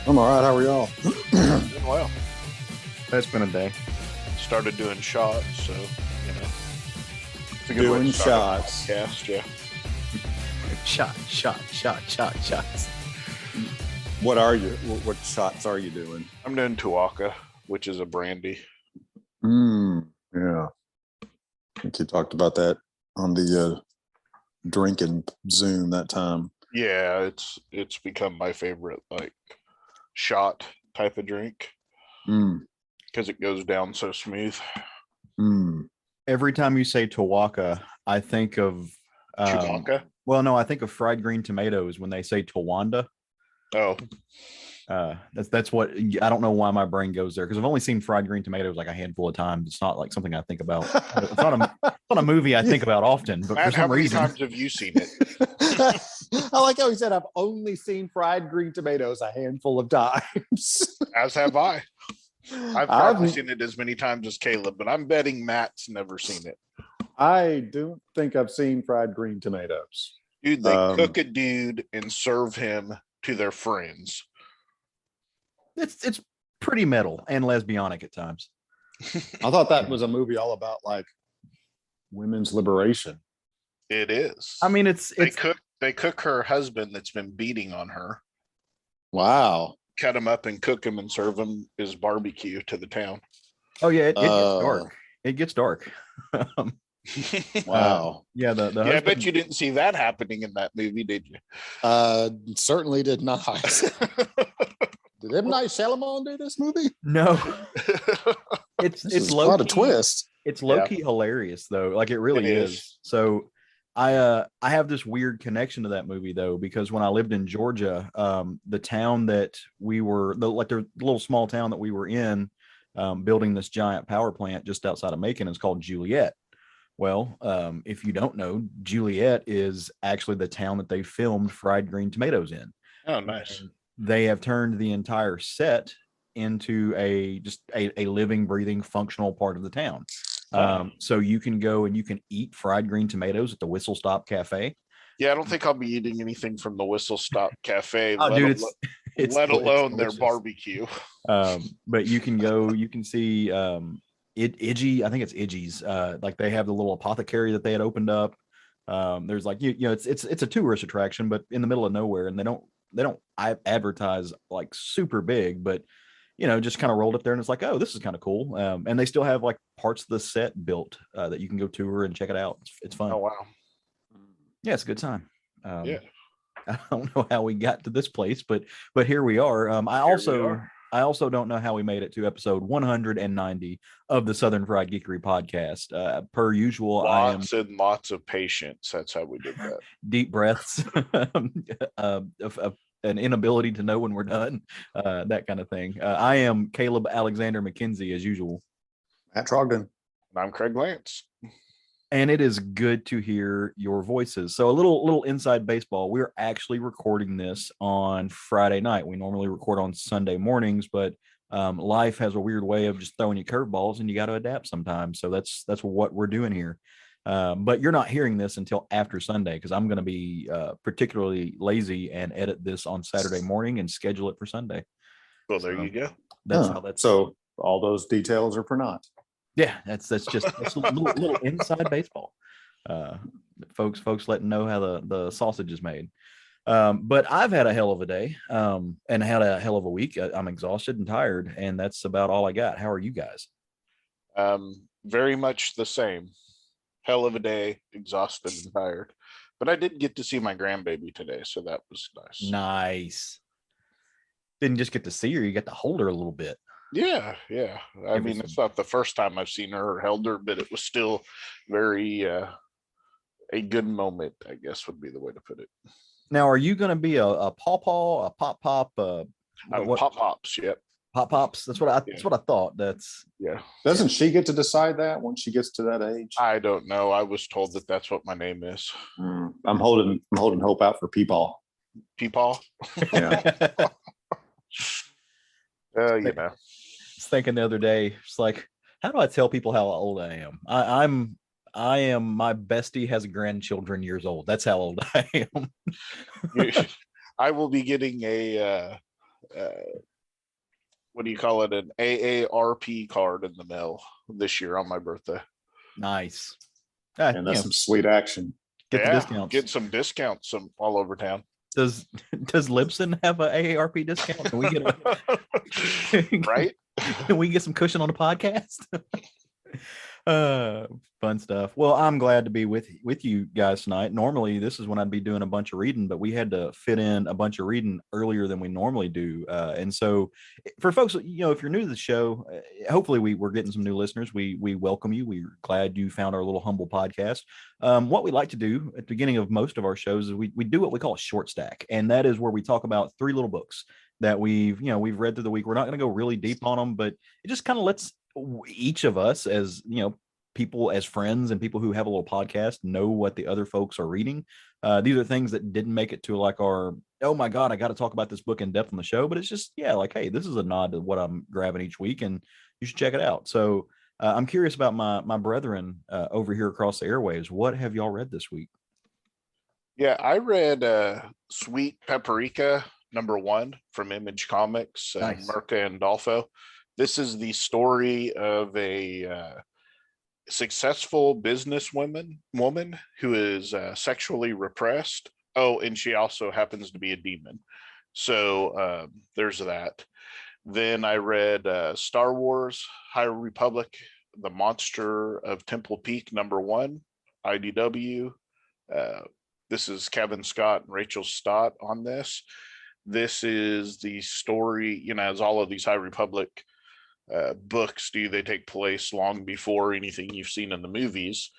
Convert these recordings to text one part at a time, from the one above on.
I'm all right. How are y'all? Doing well. It's been a day. Started doing shots, so it's a good way Doing to start a shots. podcast, yeah. Shots. What are you? What shots are you doing? I'm doing Tuaca, which is a brandy. Yeah. I think you talked about that on the drinking Zoom that time. Yeah, it's become my favorite shot type of drink because it goes down so smooth. Every time you say Tawaka, I think of Chewbacca. Well, no, I think of fried green tomatoes when they say Tawanda. Oh, That's what I don't know why my brain goes there because I've only seen fried green tomatoes like a handful of times. It's not like something I think about. It's not a movie I think about often, but Matt, for some how many reason, times have you seen it? I like how he said, I've only seen fried green tomatoes a handful of times. As have I. I've probably seen it as many times as Caleb, but I'm betting Matt's never seen it. I don't think I've seen fried green tomatoes. Dude, they cook a dude and serve him to their friends. it's pretty metal and lesbianic at times. I thought that was a movie all about like women's liberation. It is. I mean, they cook her husband that's been beating on her. Wow. Cut him up and cook him and serve him as barbecue to the town. Oh yeah, it gets dark. It gets dark. Wow. Yeah, the I bet you didn't see that happening in that movie, did you? Certainly did not. Did M. Night Shyamalan do this movie? No. It's low. A lot of twist. It's low-key hilarious though. Like it really is. So I have this weird connection to that movie though, because when I lived in Georgia, the town that we were the little small town that we were in, building this giant power plant just outside of Macon is called Juliet. Well, if you don't know, Juliet is actually the town that they filmed Fried Green Tomatoes in. Oh, nice. And they have turned the entire set into a living, breathing, functional part of the town. So you can go and you can eat fried green tomatoes at the Whistle Stop Cafe. Yeah, I don't think I'll be eating anything from the Whistle Stop Cafe. Oh, dude, let alone their barbecue. But you can go, you can see Iggy, I think it's Iggy's. Like they have the little apothecary that they had opened up. There's like you know it's a tourist attraction, but in the middle of nowhere, and they don't advertise like super big, but just kind of rolled up there and it's like, oh, this is kind of cool. And they still have like parts of the set built that you can go tour and check it out. It's fun. Oh wow. Yeah, it's a good time. Yeah. I don't know how we got to this place, but here we are. I also don't know how we made it to episode 190 of the Southern Fried Geekery podcast. Per usual, lots of patience. That's how we did that. Deep breaths, of an inability to know when we're done, that kind of thing. I am Caleb Alexander McKenzie, as usual. Matt Trogdon. And I'm Craig Lance. And it is good to hear your voices. So a little inside baseball. We're actually recording this on Friday night. We normally record on Sunday mornings, but life has a weird way of just throwing you curveballs, and you got to adapt sometimes. So that's what we're doing here. But you're not hearing this until after Sunday because I'm going to be particularly lazy and edit this on Saturday morning and schedule it for Sunday. Well, there you go. That's how that's. So all those details are for naught. Yeah, that's just a little inside baseball. Folks letting know how the sausage is made. But I've had a hell of a day and had a hell of a week. I'm exhausted and tired, and that's about all I got. How are you guys? Very much the same. Hell of a day, exhausted and tired. But I did get to see my grandbaby today, so that was nice. Nice. Didn't just get to see her, you got to hold her a little bit. Yeah. I mean, it's not the first time I've seen her or held her, but it was still very a good moment, I guess would be the way to put it. Now, are you going to be a pawpaw, a pop? Pop-pops, yep. Pop-pops. That's what I thought. Yeah. Doesn't she get to decide that once she gets to that age? I don't know. I was told that that's what my name is. I'm holding hope out for Peepaw. Peepaw? Yeah. You know. I was thinking the other day, it's like, how do I tell people how old I am? I am my bestie has grandchildren years old. That's how old I am. I will be getting a what do you call it? An AARP card in the mail this year on my birthday. Nice. And that's some sweet action. Get the discounts. Get some discounts all over town. Does Libsyn have a AARP discount? Can we get right? Can we get some cushion on the podcast? Fun stuff. Well, I'm glad to be with you guys tonight. Normally this is when I'd be doing a bunch of reading, but we had to fit in a bunch of reading earlier than we normally do. And so for folks, if you're new to the show, hopefully we're getting some new listeners. We welcome you. We're glad you found our little humble podcast. What we like to do at the beginning of most of our shows is we do what we call a short stack. And that is where we talk about 3 little books that we've read through the week. We're not going to go really deep on them, but it just kind of lets each of us, as people, as friends and people who have a little podcast, know what the other folks are reading. These are things that didn't make it to like our, oh my God, I got to talk about this book in depth on the show, but it's just, like, hey, this is a nod to what I'm grabbing each week and you should check it out. So I'm curious about my brethren over here across the airwaves. What have y'all read this week? Yeah, I read Sweet Paprika #1 from Image Comics, Nice. Mirka and Dolfo. This is the story of a successful businesswoman who is sexually repressed. Oh, and she also happens to be a demon. So there's that. Then I read Star Wars High Republic, The Monster of Temple Peak #1, IDW. This is Kevin Scott and Rachel Stott on this. This is the story, as all of these High Republic books do, they take place long before anything you've seen in the movies.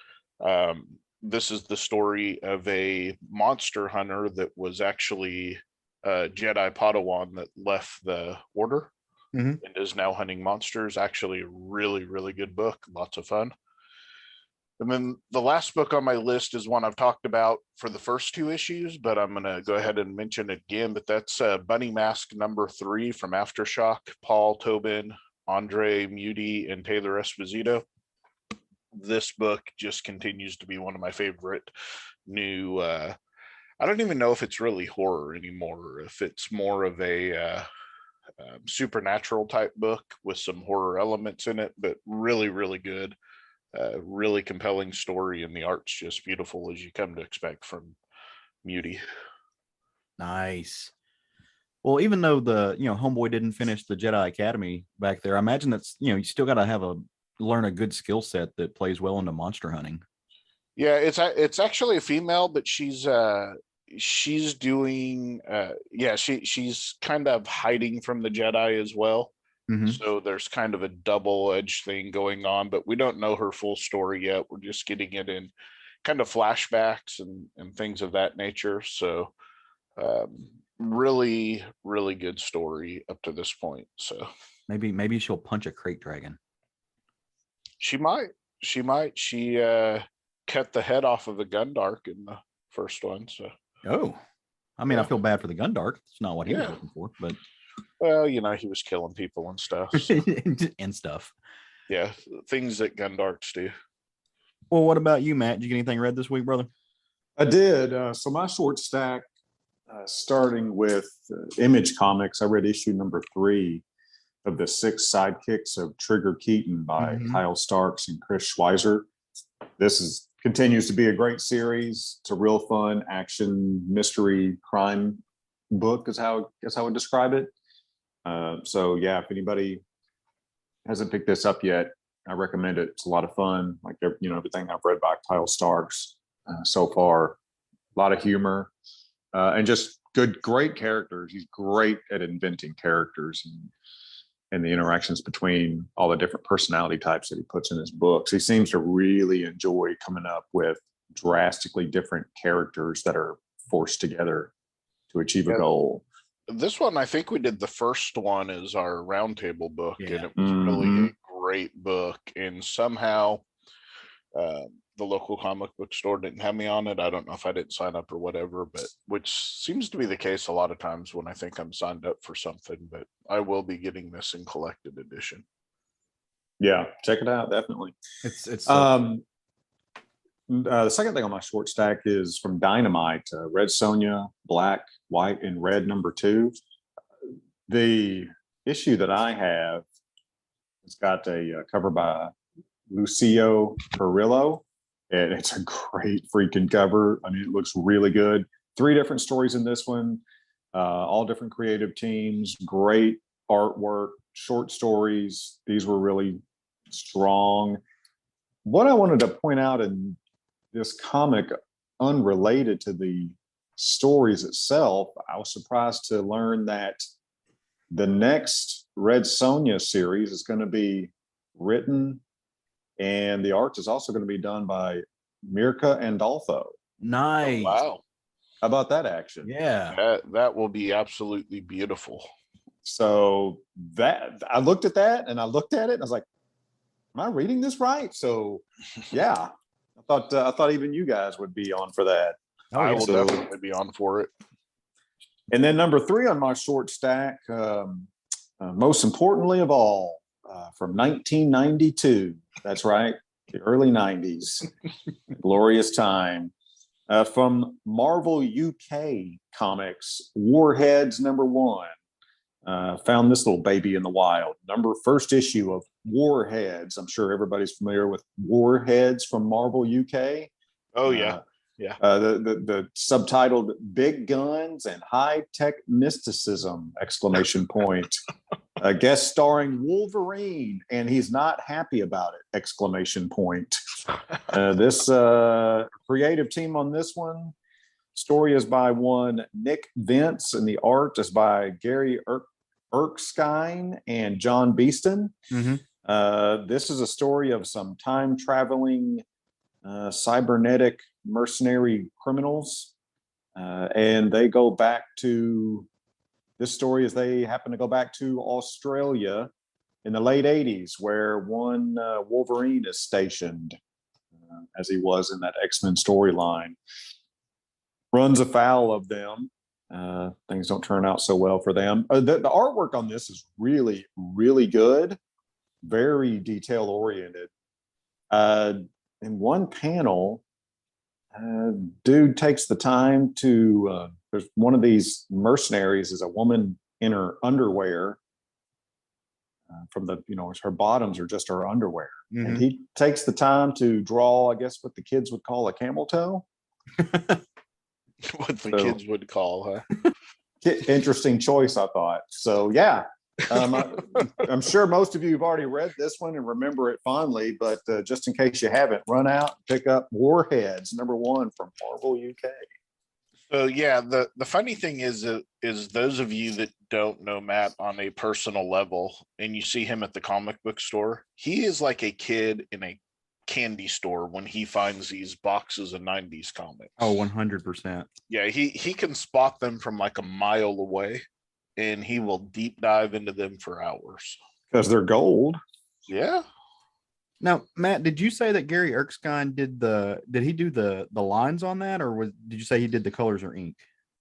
This is the story of a monster hunter that was actually a Jedi Padawan that left the order and is now hunting monsters. Actually a really, really good book, lots of fun. And then the last book on my list is one I've talked about for the first 2 issues, but I'm going to go ahead and mention it again. But that's Bunny Mask #3 from Aftershock, Paul Tobin, Andre Muti, and Taylor Esposito. This book just continues to be one of my favorite new, I don't even know if it's really horror anymore, if it's more of a supernatural type book with some horror elements in it, but really, really good. Really compelling story, and the art's just beautiful, as you come to expect from Muti. Nice. Well, even though the homeboy didn't finish the Jedi Academy back there, I imagine that's you still got to learn a good skill set that plays well into monster hunting. Yeah, it's actually a female, but she's doing she's kind of hiding from the Jedi as well. So there's kind of a double-edged thing going on, but we don't know her full story yet. We're just getting it in kind of flashbacks and things of that nature. So really, really good story up to this point. So maybe she'll punch a crate dragon. She might. She cut the head off of a Gundark in the first one. So I mean, I feel bad for the Gundark. It's not what he was looking for, but well, he was killing people and stuff. So. and stuff. Yeah, things that Gundarks do. Well, what about you, Matt? Did you get anything read this week, brother? I did. So my short stack, starting with Image Comics, I read issue #3 of the 6 Sidekicks of Trigger Keaton by Kyle Starks and Chris Schweizer. This continues to be a great series. It's a real fun action mystery crime book is how I would describe it. So yeah, if anybody hasn't picked this up yet, I recommend it. It's a lot of fun. Like everything I've read by Kyle Starks so far, a lot of humor and just great characters. He's great at inventing characters and the interactions between all the different personality types that he puts in his books. He seems to really enjoy coming up with drastically different characters that are forced together to achieve a goal. This one, I think we did the first one as our roundtable book, and it was really a great book. And somehow the local comic book store didn't have me on it. I don't know if I didn't sign up or whatever, but which seems to be the case a lot of times when I think I'm signed up for something. But I will be getting this in collected edition. Yeah, check it out. Definitely. It's the second thing on my short stack is from Dynamite, Red Sonja, Black, White, and Red #2. The issue that I have, it's got a cover by Lucio Carrillo, and it's a great freaking cover. I mean, it looks really good. 3 different stories in this one, all different creative teams, great artwork, short stories. These were really strong. What I wanted to point out in this comic, unrelated to the stories itself, I was surprised to learn that the next Red Sonja series is going to be written, and the art is also going to be done by Mirka Andolfo. Nice. Oh, wow. How about that action? Yeah. That will be absolutely beautiful. So that I looked at that and I looked at it and I was like, am I reading this right? So yeah, I thought even you guys would be on for that. Oh, I yeah. will definitely be on for it. And then number 3 on my short stack, most importantly of all, from 1992. That's right, the early 90s, glorious time. From Marvel UK Comics, Warheads #1. Found this little baby in the wild. First issue of Warheads. I'm sure everybody's familiar with Warheads from Marvel UK. Oh, yeah. Yeah. The subtitled "Big Guns and High Tech Mysticism!" exclamation point. Guest starring Wolverine, and he's not happy about it! Exclamation point. This creative team on this one. Story is by one Nick Vince, and the art is by Gary Erskine and John Beeston. Mm-hmm. This is a story of some time traveling cybernetic mercenary criminals, and they go back to this story as they happen to go back to Australia in the late 80s, where one Wolverine is stationed, as he was in that X-Men storyline. Runs afoul of them. Things don't turn out so well for them. The artwork on this is really, really good, very detail oriented. In one panel, dude takes the time to, there's one of these mercenaries is a woman in her underwear, from the, her bottoms are just her underwear. Mm-hmm. And he takes the time to draw, I guess, what the kids would call a camel toe. What the kids would call, huh? Interesting choice, I thought. So yeah, I'm sure most of you have already read this one and remember it fondly, but just in case you haven't, run out and pick up Warheads #1 from Marvel UK. So yeah, the funny thing is those of you that don't know Matt on a personal level, and you see him at the comic book store, he is like a kid in a candy store when he finds these boxes of 90s comics. Oh, 100%. Yeah, he can spot them from like a mile away, and he will deep dive into them for hours. Because they're gold. Yeah. Now, Matt, did you say that Gary Erskine did he do the lines on that, or did you say he did the colors or ink?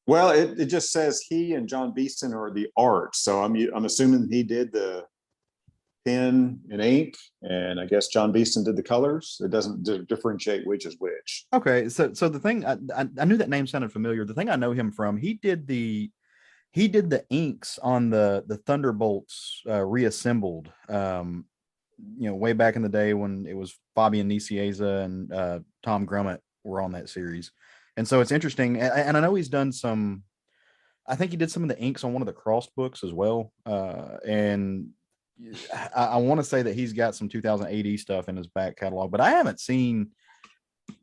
Well, it just says he and John Beeston are the art, so I'm assuming he did the pen and ink, and I guess John Beeston did the colors. It doesn't differentiate which is which. Okay, so the thing I knew that name sounded familiar. The thing I know him from, he did the inks on the Thunderbolts reassembled. Way back in the day when it was Fabian Nicieza and Tom Grummett were on that series. And so it's interesting. And I know he's done some, I think he did some of the inks on one of the Cross books as well. And I want to say that he's got some 2000 AD stuff in his back catalog, but I haven't seen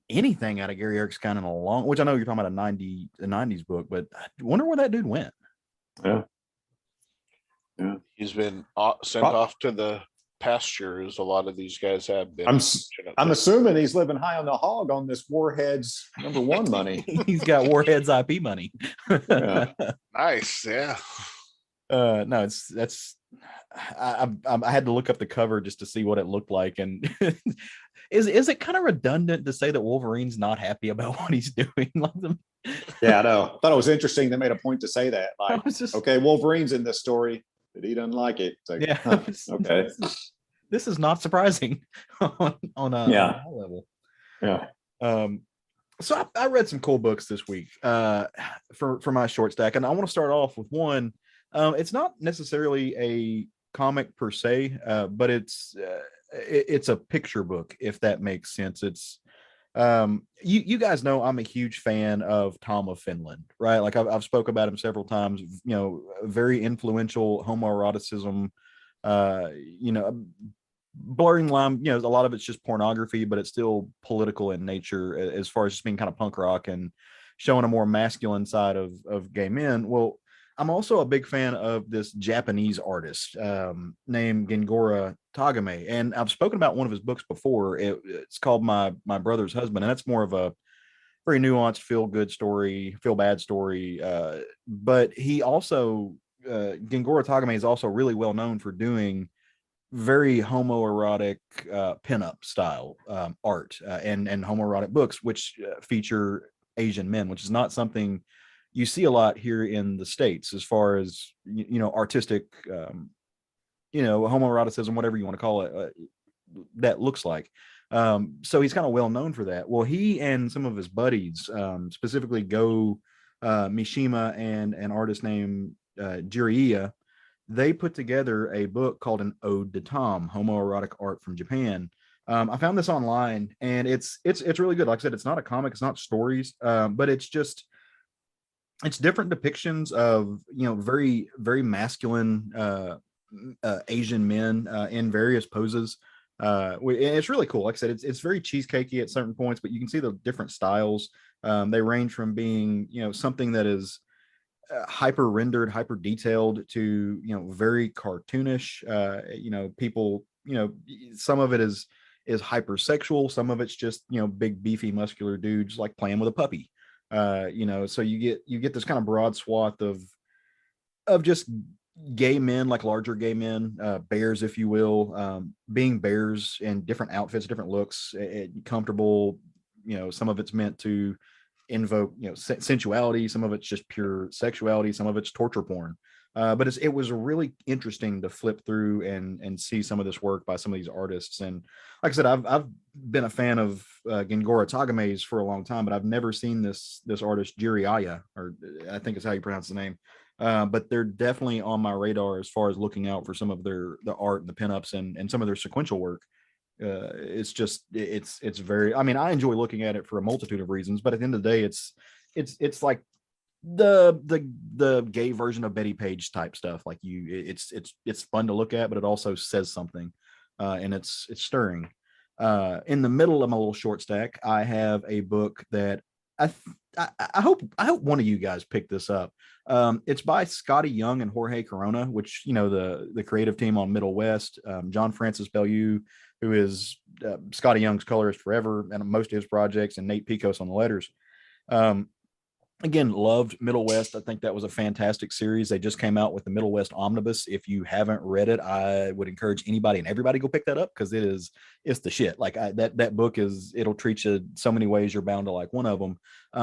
anything out of Gary Erskine in a long, which I know you're talking about a 90s book, but I wonder where that dude went. Yeah. He's been sent off to the pasture, as a lot of these guys have been. I'm assuming he's living high on the hog on this Warheads #1 money. He's got Warheads IP money. Yeah. Nice. Yeah. No, I had to look up the cover just to see what it looked like. And is it kind of redundant to say that Wolverine's not happy about what he's doing? Yeah, I know. I thought it was interesting. They made a point to say that. Like, okay, Wolverine's in this story, but he doesn't like it. It's like, yeah. huh, okay. This is not surprising on a high level. Yeah. So I read some cool books this week for my short stack, and I want to start off with one It's not necessarily a comic per se, but it's a picture book, if that makes sense. It's you guys know I'm a huge fan of Tom of Finland, right? Like I've spoke about him several times. Very influential homoeroticism. You know, blurring line. A lot of it's just pornography, but it's still political in nature as far as just being kind of punk rock and showing a more masculine side of gay men. Well, I'm also a big fan of this Japanese artist named Gengora Tagame, and I've spoken about one of his books before. It's called My Brother's Husband, and that's more of a very nuanced, feel good story, feel bad story. But he also Gengora Tagame is also really well known for doing very homoerotic pinup style art and homoerotic books, which feature Asian men, which is not something you see a lot here in the States as far as artistic homoeroticism, whatever you want to call it, that looks like. So he's kind of well known for that. Well, he and some of his buddies, specifically Go Mishima and an artist named Jiraiya, they put together a book called An Ode to Tom, Homoerotic Art from Japan. I found this online, and it's really good. Like I said, it's not a comic, it's not stories, but it's different depictions of very very masculine Asian men in various poses. It's really cool. Like I said, it's very cheesecakey at certain points, but you can see the different styles. They range from being something that is hyper rendered, hyper detailed to very cartoonish. People, some of it is hypersexual, some of it's just big beefy muscular dudes like playing with a puppy. So you get this kind of broad swath of just gay men, like larger gay men, bears, if you will, being bears in different outfits, different looks, comfortable. Some of it's meant to invoke sensuality, some of it's just pure sexuality, some of it's torture porn. But it was really interesting to flip through and see some of this work by some of these artists. And like I said, I've been a fan of Gengora Tagame's for a long time, but I've never seen this artist Jiraiya, or I think is how you pronounce the name. But they're definitely on my radar as far as looking out for some of the art and the pinups and some of their sequential work. It's very, I mean, I enjoy looking at it for a multitude of reasons, but at the end of the day, it's like the gay version of Betty Page type stuff. Like it's fun to look at, but it also says something, and it's stirring. In the middle of my little short stack, I have a book that I hope one of you guys pick this up. It's by Scotty Young and Jorge Corona, which the creative team on Middle West. John Francis Bellew, who is Scotty Young's colorist forever and most of his projects, and Nate Picos on the letters. Again, loved Middle West. I think that was a fantastic series. They just came out with the Middle West Omnibus. If you haven't read it, I would encourage anybody and everybody go pick that up, because it's the shit. Like that book it'll treat you so many ways you're bound to like one of them.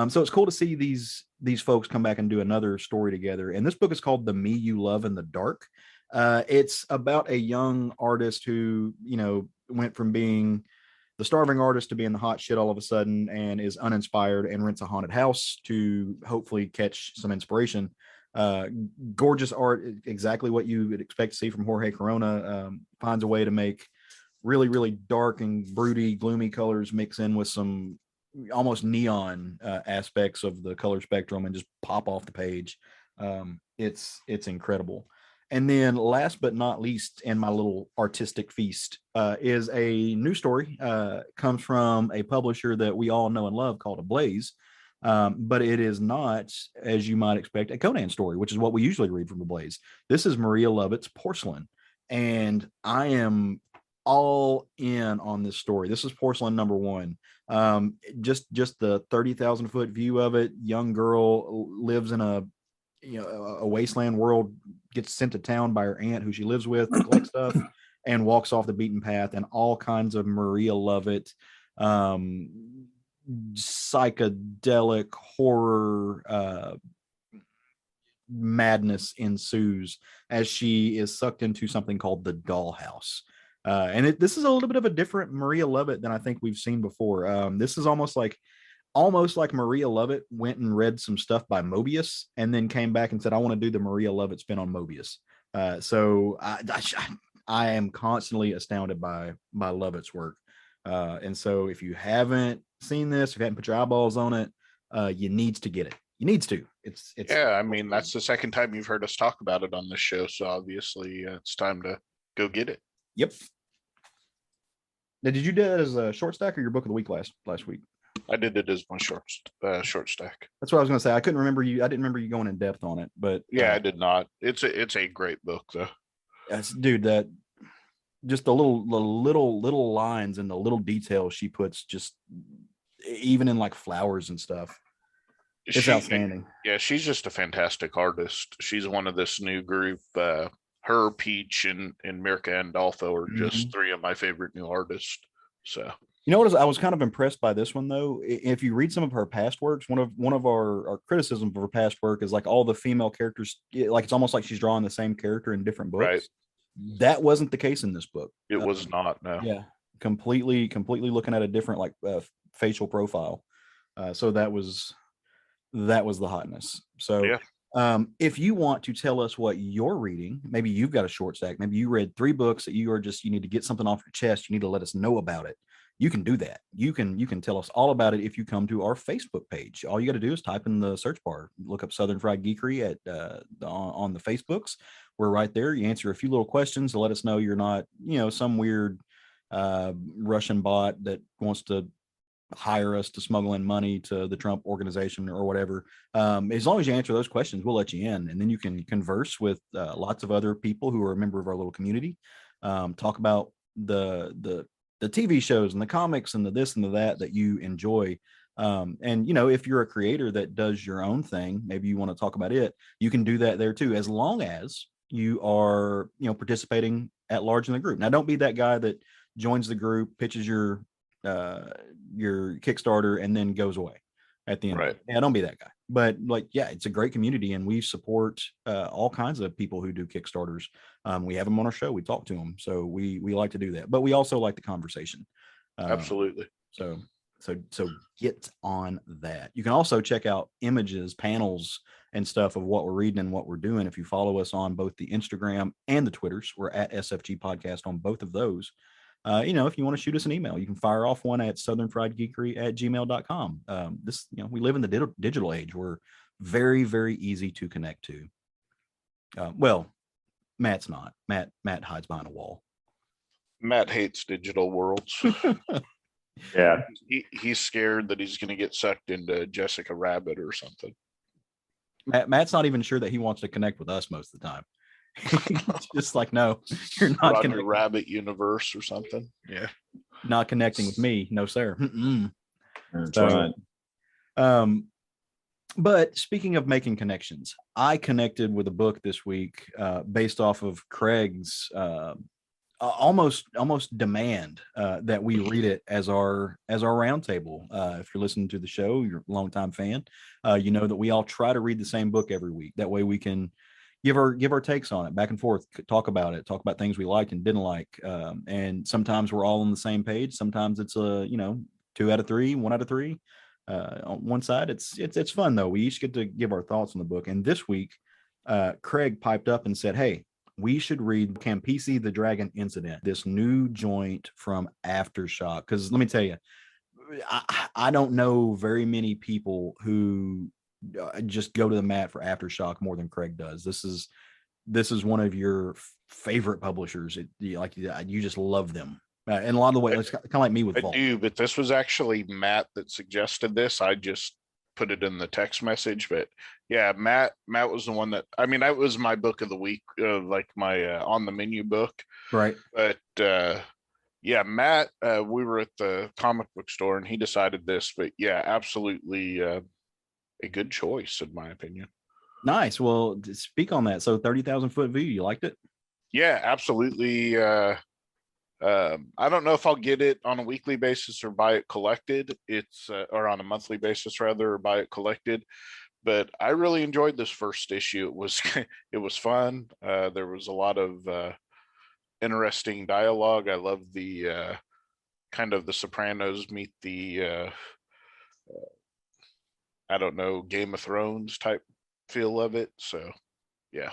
So it's cool to see these folks come back and do another story together. And this book is called The Me You Love in the Dark. It's about a young artist who went from being the starving artist to being the hot shit all of a sudden, and is uninspired and rents a haunted house to hopefully catch some inspiration. Gorgeous art, exactly what you would expect to see from Jorge Corona. Finds a way to make really, really dark and broody, gloomy colors mix in with some almost neon aspects of the color spectrum and just pop off the page. It's incredible. And then last but not least in my little artistic feast is a new story. Comes from a publisher that we all know and love called Ablaze. But it is not, as you might expect, a Conan story, which is what we usually read from Ablaze. This is Maria Lovett's Porcelain. And I am all in on this story. This is Porcelain #1. Just the 30,000 foot view of it. Young girl lives in a wasteland world, gets sent to town by her aunt who she lives with to collect stuff, and walks off the beaten path, and all kinds of Maria Lovett psychedelic horror madness ensues as she is sucked into something called the dollhouse. And this is a little bit of a different Maria Lovett than I think we've seen before. This is almost like almost like Maria Lovett went and read some stuff by Mobius and then came back and said, I want to do the Maria Lovett spin on Mobius. So I am constantly astounded by Lovett's work. And so if you haven't seen this, if you haven't put your eyeballs on it, you needs to get it. You needs to. It's Yeah, I mean, that's the second time you've heard us talk about it on this show. So obviously it's time to go get it. Yep. Now, did you do it as a short stack or your book of the week last week? I did it as my short stack. That's what I was going to say. I couldn't remember you. I didn't remember you going in depth on it, but yeah, I did not. It's a great book though. Yes, dude, that just the little lines and the little details she puts, just even in like flowers and stuff. It's outstanding. Yeah, she's just a fantastic artist. She's one of this new group. Her, Peach, and Mirka Andolfo are just three of my favorite new artists. So you know what? I was kind of impressed by this one though. If you read some of her past works, one of our criticisms of her past work is like all the female characters, like it's almost like she's drawing the same character in different books. Right. That wasn't the case in this book. It was not. No. Yeah, completely looking at a different like facial profile. So that was the hotness. So yeah. If you want to tell us what you're reading, maybe you've got a short stack, maybe you read 3 books that you need to get something off your chest, you need to let us know about it. You can do that. You can tell us all about it if you come to our Facebook page. All you got to do is type in the search bar, look up Southern Fried Geekery on the Facebooks. We're right there. You answer a few little questions to let us know you're not, some weird Russian bot that wants to hire us to smuggle in money to the Trump organization or whatever. As long as you answer those questions, we'll let you in, and then you can converse with lots of other people who are a member of our little community. Talk about the TV shows and the comics and the this and the that you enjoy. And if you're a creator that does your own thing, maybe you want to talk about it, you can do that there too, as long as you are participating at large in the group. Now, don't be that guy that joins the group, pitches your Kickstarter, and then goes away at the end. Right. Yeah, don't be that guy. But it's a great community, and we support all kinds of people who do Kickstarters. We have them on our show. We talk to them, so we like to do that. But we also like the conversation. Absolutely. So get on that. You can also check out images, panels, and stuff of what we're reading and what we're doing. If you follow us on both the Instagram and the Twitters, we're at SFG Podcast on both of those. If you want to shoot us an email, you can fire off one at southernfriedgeekery@gmail.com. We live in the digital age. We're very, very easy to connect to. Well, Matt's not. Matt hides behind a wall. Matt hates digital worlds. Yeah. He's scared that he's going to get sucked into Jessica Rabbit or something. Matt's not even sure that he wants to connect with us most of the time. Just like, no, you're not Roger Rabbit universe or something. Yeah, not connecting with me, no sir. That's right. But speaking of making connections, I connected with a book this week based off of Craig's almost demand that we read it as our roundtable. If you're listening to the show, you're a longtime fan, you know that we all try to read the same book every week. That way we can give our takes on it, back and forth, talk about things we liked and didn't like. And sometimes we're all on the same page. Sometimes it's 2 out of 3, 1 out of 3. On one side, it's fun though. We each get to give our thoughts on the book. And this week, Craig piped up and said, "Hey, we should read Campisi the Dragon Incident, this new joint from Aftershock." Because let me tell you, I don't know very many people who just go to the mat for Aftershock more than Craig does. This is one of your favorite publishers. You just love them. In a lot of the ways, it's kind of like me with Vault. I do, but this was actually Matt that suggested this. I just put it in the text message, but yeah, Matt was the one that was my book of the week, like my on the menu book, right? But yeah, Matt, we were at the comic book store and he decided this, but yeah, absolutely a good choice in my opinion. Nice. Well, to speak on that. So 30,000 foot view, you liked it? Yeah, absolutely. I don't know if I'll get it on a weekly basis or buy it collected. It's or on a monthly basis rather, or buy it collected. But I really enjoyed this first issue. It was fun. There was a lot of interesting dialogue. I love the kind of the Sopranos meet the I don't know, Game of Thrones type feel of it. So yeah.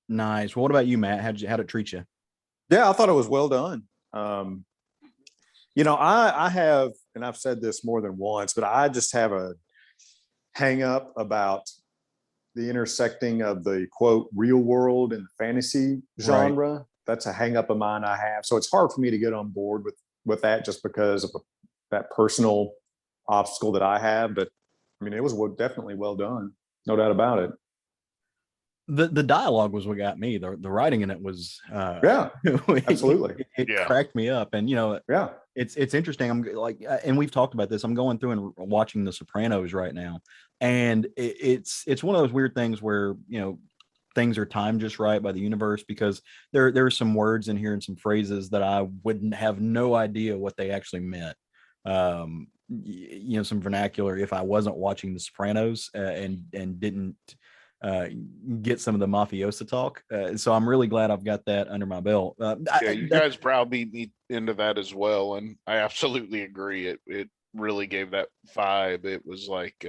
Nice. Well, what about you, Matt? How'd it treat you? Yeah, I thought it was well done. I have, and I've said this more than once, but I just have a hang up about the intersecting of the quote real world and fantasy genre. Right. That's a hang up of mine I have. So it's hard for me to get on board with that just because of that personal obstacle that I have. But I mean, it was definitely well done. No doubt about it. The dialogue was what got me. The writing in it was yeah, absolutely. It cracked me up. And yeah, it's interesting. I'm like, and we've talked about this. I'm going through and watching The Sopranos right now, and it's one of those weird things where things are timed just right by the universe, because there are some words in here and some phrases that I wouldn't have no idea what they actually meant. Some vernacular if I wasn't watching The Sopranos and didn't get some of the mafiosa talk. So I'm really glad I've got that under my belt. You guys browbeat me into that as well, and I absolutely agree. It really gave that vibe. It was like,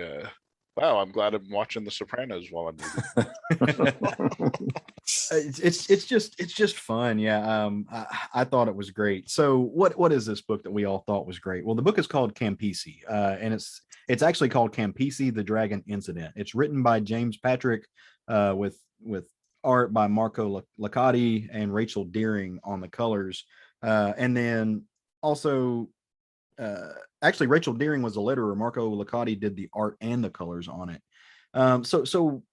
wow, I'm glad I'm watching The Sopranos while I'm reading. It's just fun. Yeah. I thought it was great. So what is this book that we all thought was great? Well, the book is called Campisi, and it's actually called Campisi, the Dragon Incident. It's written by James Patrick, with art by Marco Licati and Rachel Deering on the colors. And then also, actually Rachel Deering was the letterer. Marco Licati did the art and the colors on it. So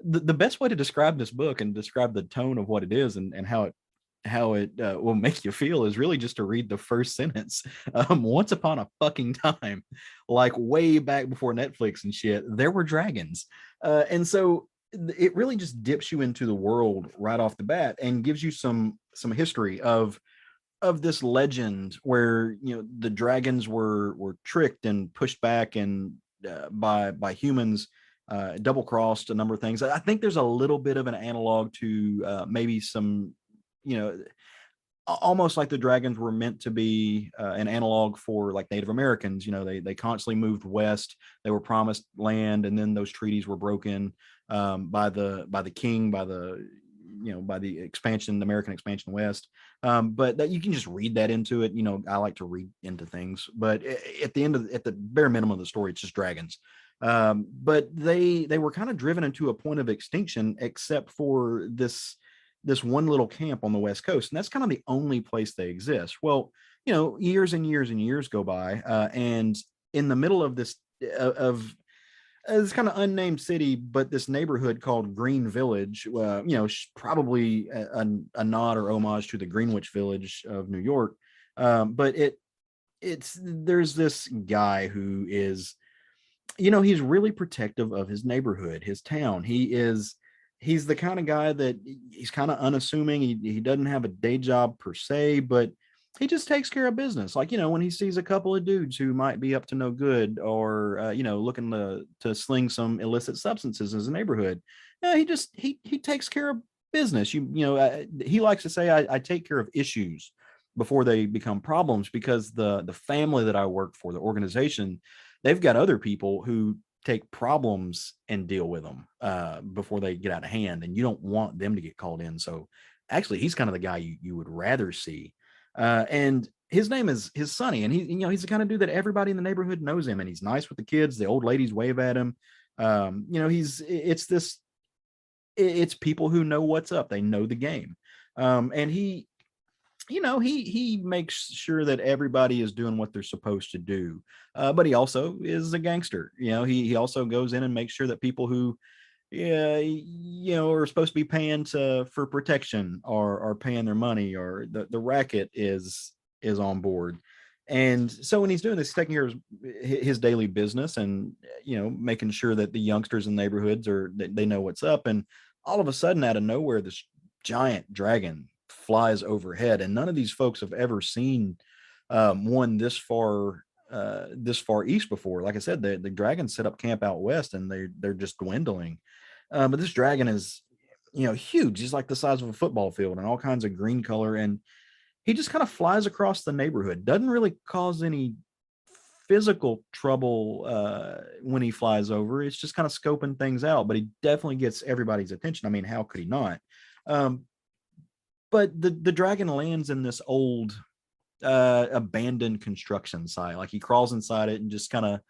the best way to describe this book and describe the tone of what it is and how it will make you feel is really just to read the first sentence. Once upon a fucking time, like way back before Netflix and shit, there were dragons. And so it really just dips you into the world right off the bat and gives you some history of this legend where the dragons were tricked and pushed back and by humans, double crossed a number of things. I think there's a little bit of an analog to maybe some, almost like the dragons were meant to be an analog for like Native Americans. They constantly moved west. They were promised land, and then those treaties were broken by the king, by the expansion, the American expansion west. But that you can just read that into it. I like to read into things, but at the bare minimum of the story, it's just dragons. But they were kind of driven into a point of extinction, except for this one little camp on the West Coast. And that's kind of the only place they exist. Well, years and years and years go by. And in the middle of this, of this kind of unnamed city, but this neighborhood called Green Village, probably a nod or homage to the Greenwich Village of New York. But there's this guy who is, he's really protective of his neighborhood, his town. He's the kind of guy that he's kind of unassuming. He doesn't have a day job per se, but he just takes care of business. Like, when he sees a couple of dudes who might be up to no good or, looking to sling some illicit substances in his neighborhood, he takes care of business. He likes to say, I take care of issues before they become problems, because the family that I work for, the organization, they've got other people who take problems and deal with them before they get out of hand, and you don't want them to get called in. So actually, he's kind of the guy you would rather see. And his name is Sonny, and he's the kind of dude that everybody in the neighborhood knows him, and he's nice with the kids. The old ladies wave at him. It's people who know what's up. They know the game. And he makes sure that everybody is doing what they're supposed to do. But he also is a gangster. He also goes in and makes sure that people who, are supposed to be paying for protection are paying their money, or the racket is on board. And so when he's doing this, he's taking care of his daily business and, making sure that the youngsters in neighborhoods they know what's up. And all of a sudden, out of nowhere, this giant dragon flies overhead, and none of these folks have ever seen one this far east before. Like I said, the dragons set up camp out west, and they're just dwindling. But this dragon is, huge. He's like the size of a football field and all kinds of green color, and he just kind of flies across the neighborhood. Doesn't really cause any physical trouble when he flies over. It's just kind of scoping things out, but he definitely gets everybody's attention. I mean, how could he not? But the dragon lands in this old abandoned construction site. Like he crawls inside it and just kind of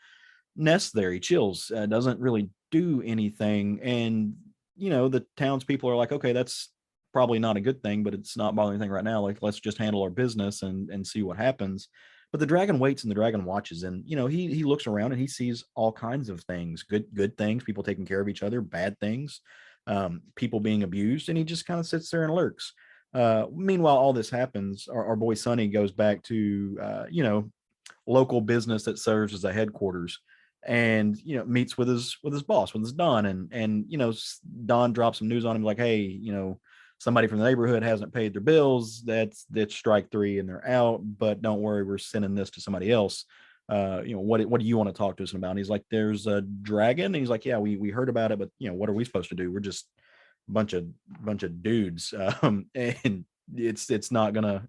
nests there. He chills, doesn't really do anything. And, you know, the townspeople are like, okay, that's probably not a good thing, but it's not bothering anything right now. Like, let's just handle our business and see what happens. But the dragon waits and the dragon watches, and you know, he looks around and he sees all kinds of things, good things, people taking care of each other, bad things, people being abused, and he just kind of sits there and lurks. Meanwhile, all this happens. Our boy Sonny goes back to you know, local business that serves as a headquarters, and you know, meets with his boss, with his Don, and you know, Don drops some news on him like, hey, you know, somebody from the neighborhood hasn't paid their bills. That's strike 3 and they're out. But don't worry, we're sending this to somebody else. You know, what do you want to talk to us about? And he's like, there's a dragon. And he's like, yeah, we heard about it, but you know, what are we supposed to do? We're just a bunch of dudes. And it's not gonna,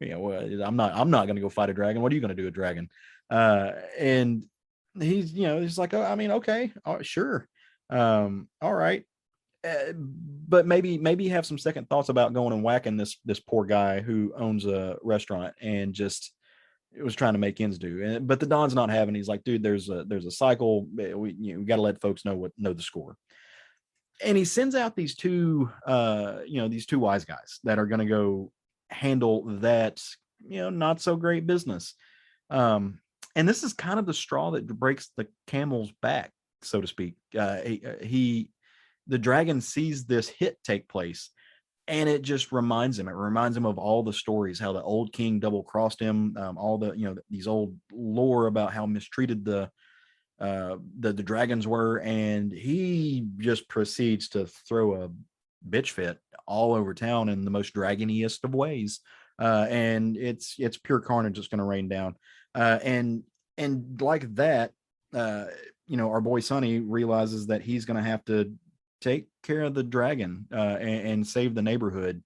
you know, I'm not gonna go fight a dragon. What are you gonna do, a dragon? And he's, you know, he's like, oh, I mean, okay, sure. All right. But maybe have some second thoughts about going and whacking this poor guy who owns a restaurant and just was trying to make ends do. But the Don's not having. He's like, dude, there's a cycle. We got to let folks know the score. And he sends out these two these two wise guys that are going to go handle that, you know, not so great business. And this is kind of the straw that breaks the camel's back, so to speak. The dragon sees this hit take place, and it just reminds him of all the stories, how the old king double crossed him, all the, you know, these old lore about how mistreated the dragons were. And he just proceeds to throw a bitch fit all over town in the most dragoniest of ways. And it's pure carnage that's going to rain down. And like that, you know, our boy Sonny realizes that he's going to have to take care of the dragon and save the neighborhood.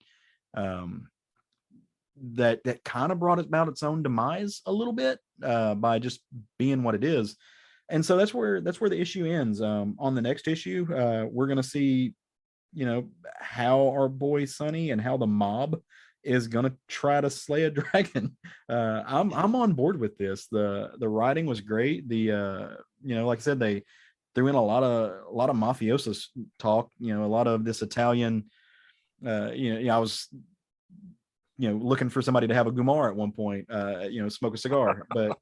That kind of brought about its own demise a little bit by just being what it is. And so that's where the issue ends. On the next issue, we're going to see, you know, how our boy Sonny and how the mob is going to try to slay a dragon. I'm on board with this. The writing was great. The you know, like I said, they threw in a lot of mafioso talk, you know, a lot of this Italian, you know, I was, you know, looking for somebody to have a Gumar at one point, you know, smoke a cigar, but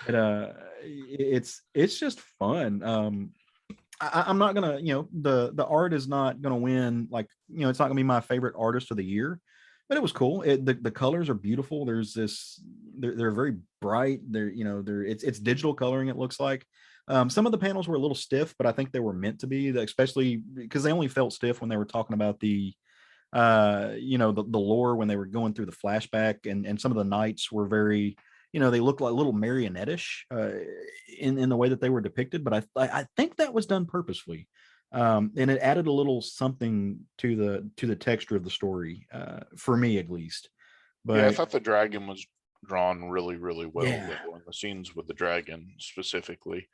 it's just fun. I'm not gonna, you know, the art is not gonna win, like, you know, it's not gonna be my favorite artist of the year, but it was cool. The colors are beautiful. There's this, they're very bright. It's digital coloring, it looks like. Some of the panels were a little stiff, but I think they were meant to be, especially because they only felt stiff when they were talking about the you know, the lore, when they were going through the flashback, and some of the knights were very, you know, they looked like a little marionette-ish in the way that they were depicted, but I think that was done purposefully. And it added a little something to the texture of the story, for me at least. But yeah, I thought the dragon was drawn really, really well. Yeah. In the scenes with the dragon specifically.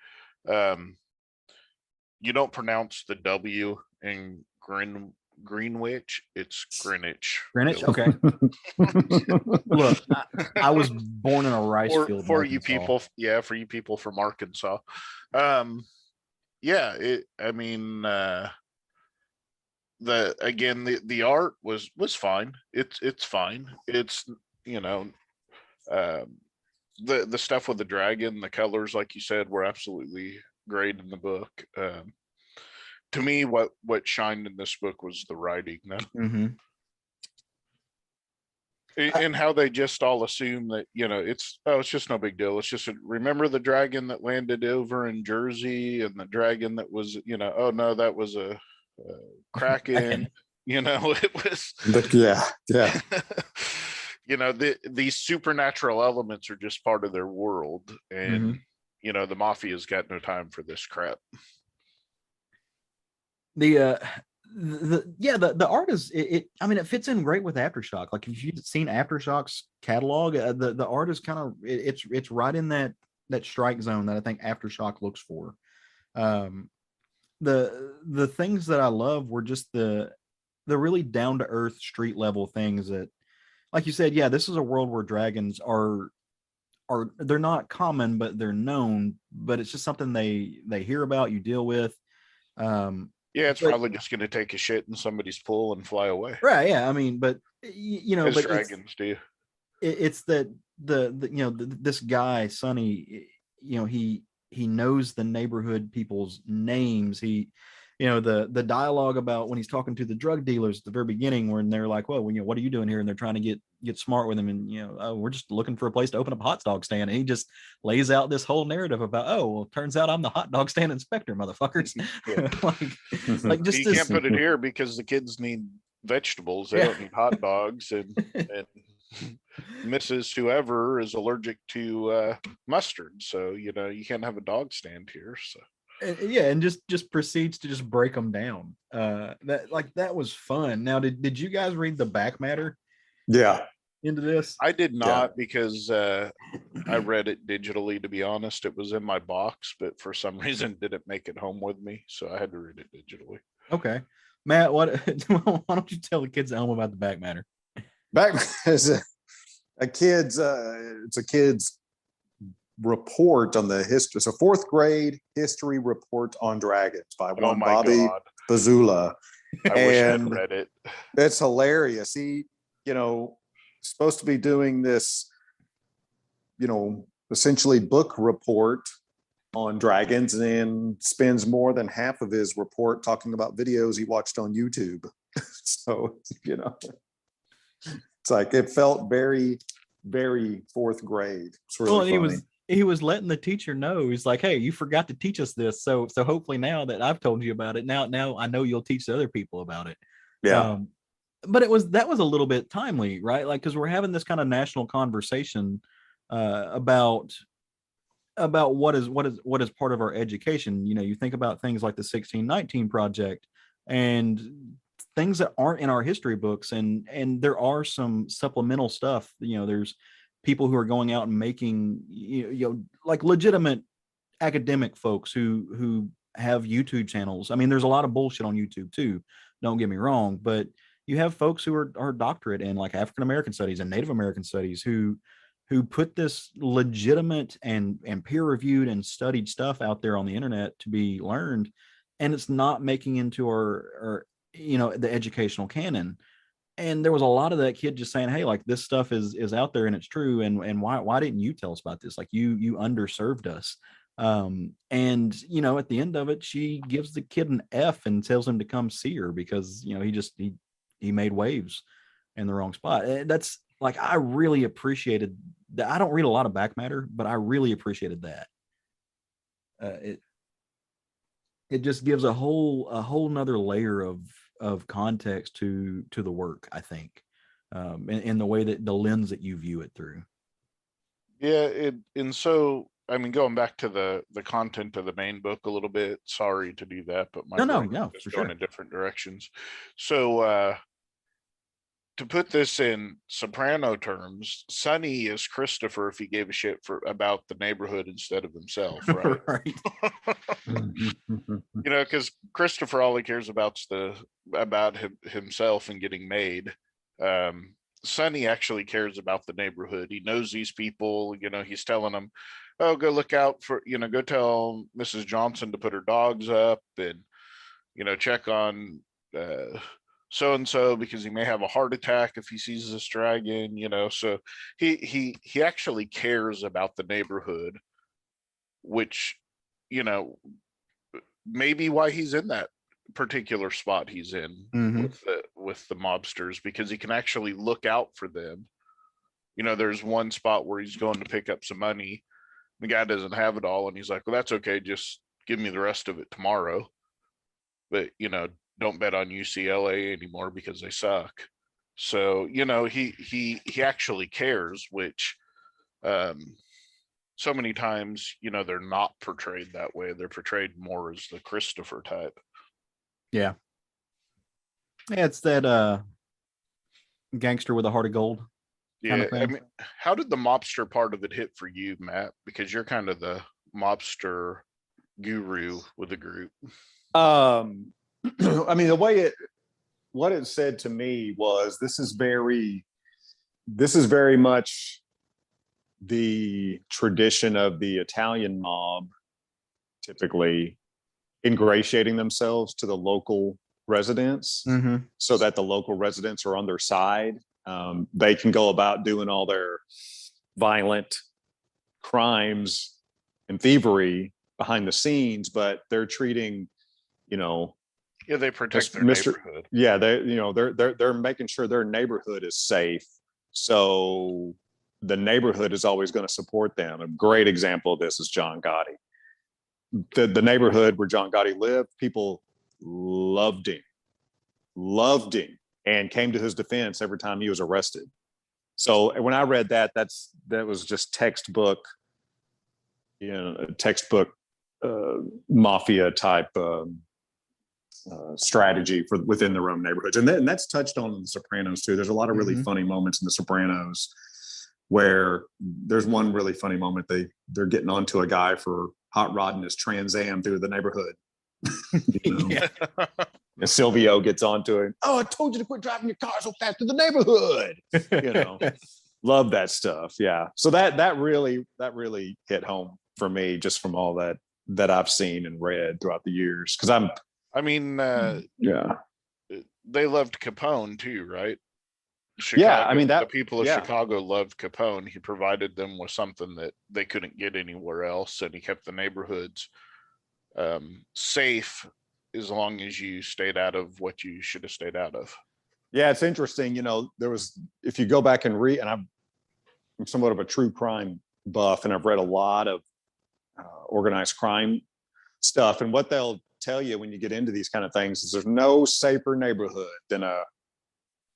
You don't pronounce the W in Greenwich, it's Greenwich. Greenwich, okay. Look, I was born in a rice field. For you people, yeah, for you people from Arkansas. Yeah, I mean, the art was fine. It's fine. It's, you know, the stuff with the dragon, the colors, like you said, were absolutely great in the book. To me, what shined in this book was the writing, though. Mm-hmm. And how they just all assume that, you know, it's just no big deal. It's just remember the dragon that landed over in Jersey, and the dragon that was, you know, oh no, that was a kraken. You know, it was. Yeah. You know, these supernatural elements are just part of their world, and you know, the mafia's got no time for this crap. The art is it. I mean, it fits in great with Aftershock. Like, if you've seen Aftershock's catalog, the art is kind of, it's right in that strike zone that I think Aftershock looks for. The things that I love were just the really down to earth street level things that, like you said, yeah, this is a world where dragons are they're not common, but they're known, but it's just something they hear about, you deal with. Yeah, it's but, probably just going to take a shit in somebody's pool and fly away. right. Yeah. I mean, but you know, As but dragons do. it's that the you know, this guy, Sonny, you know, he knows the neighborhood people's names. He, you know, the dialogue about when he's talking to the drug dealers at the very beginning, when they're like, well, you know, what are you doing here? And they're trying to get smart with him. And, you know, oh, we're just looking for a place to open up a hot dog stand. And he just lays out this whole narrative about, oh, well, turns out I'm the hot dog stand inspector, motherfuckers. like just you can't put it here because the kids need vegetables. They don't need hot dogs. And Mrs. Whoever is allergic to mustard. So, you know, you can't have a dog stand here. So. Yeah, and just proceeds to just break them down. That was fun. Now, did you guys read the back matter? Yeah, into this? I did not because I read it digitally. To be honest, it was in my box, but for some reason didn't make it home with me, so I had to read it digitally. Okay, Matt, why don't you tell the kids at home about the back matter? Back is a kid's. It's a kid's report on the history. It's a fourth grade history report on dragons by one Bobby Bazula. I wish I had read it. It's hilarious. He, you know, supposed to be doing this, you know, essentially book report on dragons, and spends more than half of his report talking about videos he watched on YouTube. So, you know, it's like it felt very, very fourth grade. It's really funny. He was letting the teacher know. He's like, hey, you forgot to teach us this. So hopefully now that I've told you about it, now I know you'll teach other people about it. Yeah. But that was a little bit timely, right? Like, because we're having this kind of national conversation about what is part of our education. You know, you think about things like the 1619 project and things that aren't in our history books, and there are some supplemental stuff. You know, there's people who are going out and making, you know, like legitimate academic folks who have YouTube channels. I mean, there's a lot of bullshit on YouTube too, don't get me wrong, but you have folks who are doctorate in like African American studies and Native American studies who put this legitimate and peer reviewed and studied stuff out there on the internet to be learned, and it's not making into our you know, the educational canon. And there was a lot of that kid just saying, hey, like this stuff is out there and it's true. And why didn't you tell us about this? Like you underserved us. And you know, at the end of it, she gives the kid an F and tells him to come see her because, you know, he made waves in the wrong spot. That's like, I really appreciated that. I don't read a lot of back matter, but I really appreciated that. It just gives a whole nother layer of context to the work, I think, in the way that the lens that you view it through. Yeah, and so I mean, going back to the content of the main book a little bit. Sorry to do that, but my brain is just going in different directions. So to put this in soprano terms, Sonny is Christopher if he gave a shit about the neighborhood instead of himself, right? Right. You know, because Christopher, all he cares about himself and getting made. Sonny actually cares about the neighborhood. He knows these people. You know, he's telling them, "Oh, go look out for, you know, go tell Mrs. Johnson to put her dogs up, and you know, check on so and so because he may have a heart attack if he sees this dragon." You know, so he actually cares about the neighborhood, which, you know, maybe why he's in that particular spot he's in with the mobsters, because he can actually look out for them. You know, there's one spot where he's going to pick up some money. The guy doesn't have it all, and he's like, well, that's okay, just give me the rest of it tomorrow. But, you know, don't bet on UCLA anymore because they suck. So, you know, he actually cares, which so many times, you know, they're not portrayed that way. They're portrayed more as the Christopher type. Yeah. Yeah, it's that gangster with a heart of gold. kind Yeah, of I thing. mean, how did the mobster part of it hit for you, Matt? Because you're kind of the mobster guru with the group. I mean, what it said to me was, this is very much the tradition of the Italian mob, typically ingratiating themselves to the local residents, so that the local residents are on their side. They can go about doing all their violent crimes and thievery behind the scenes, but they're treating, Yeah, they protect their Mr. neighborhood. Yeah, they're making sure their neighborhood is safe. So the neighborhood is always going to support them. A great example of this is John Gotti. The neighborhood where John Gotti lived, people loved him, and came to his defense every time he was arrested. So when I read that, that was just textbook, mafia type strategy for within their own neighborhoods, and that's touched on in The Sopranos too. There's a lot of really funny moments in The Sopranos where there's one really funny moment they're getting onto a guy for hot rodding his Trans Am through the neighborhood. Yeah. And Silvio gets onto it. Oh, I told you to quit driving your car so fast through the neighborhood. Love that stuff. Yeah. So that really hit home for me, just from all that I've seen and read throughout the years. Because they loved Capone too, right? Chicago, I mean, the people of Chicago loved Capone. He provided them with something that they couldn't get anywhere else, and he kept the neighborhoods safe as long as you stayed out of what you should have stayed out of. Yeah, it's interesting. If you go back and read, and I'm somewhat of a true crime buff, and I've read a lot of organized crime stuff, and what they'll tell you when you get into these kind of things is there's no safer neighborhood than a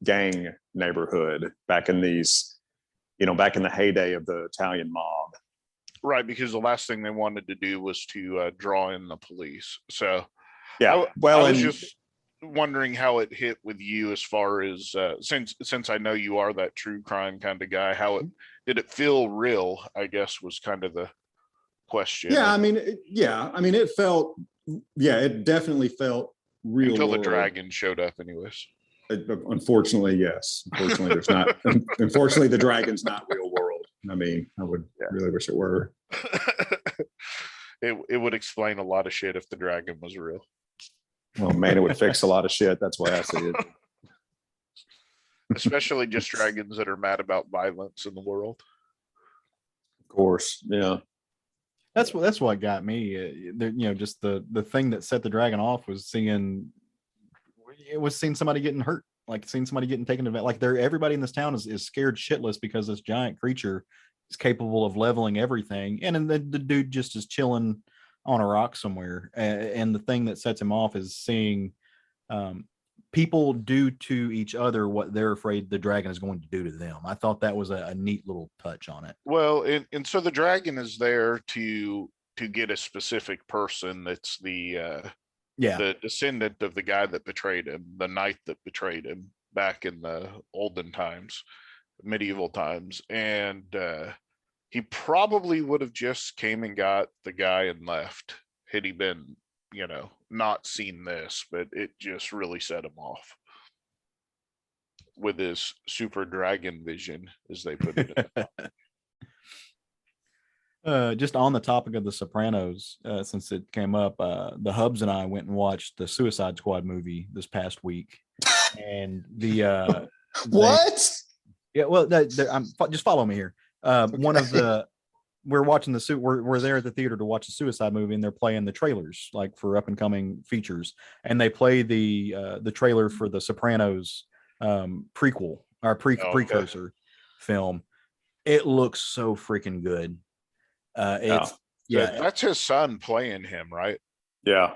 gang neighborhood back in the heyday of the Italian mob. Right, because the last thing they wanted to do was to draw in the police. So yeah, I was just wondering how it hit with you, as far as since I know you are that true crime kind of guy. Did it feel real, I guess, was kind of the question. It definitely felt real until world. The dragon showed up anyways. Unfortunately, yes. Unfortunately, there's not. Unfortunately, the dragon's not real world. I mean, I would really wish it were. It would explain a lot of shit if the dragon was real. Oh man, it would fix a lot of shit. That's why I see it. Especially just dragons that are mad about violence in the world. Of course, yeah. That's what got me. Just the thing that set the dragon off was seeing somebody getting hurt, like seeing somebody getting taken to, like everybody in this town is scared shitless because this giant creature is capable of leveling everything, and then the dude just is chilling on a rock somewhere. And the thing that sets him off is seeing people do to each other what they're afraid the dragon is going to do to them. I thought that was a neat little touch on it. Well, and so the dragon is there to get a specific person that's the descendant of the guy that betrayed him, the knight that betrayed him back in the olden times, medieval times. And he probably would have just came and got the guy and left had he been, not seen this, but it just really set him off with his super dragon vision, as they put it. Just on the topic of The Sopranos, since it came up, the Hubs and I went and watched the Suicide Squad movie this past week, and what? Just follow me here. Okay. We're watching we're there at the theater to watch the Suicide movie, and they're playing the trailers like for up and coming features, and they play the trailer for the Sopranos prequel or precursor film. It looks so freaking good. That's his son playing him, right? Yeah.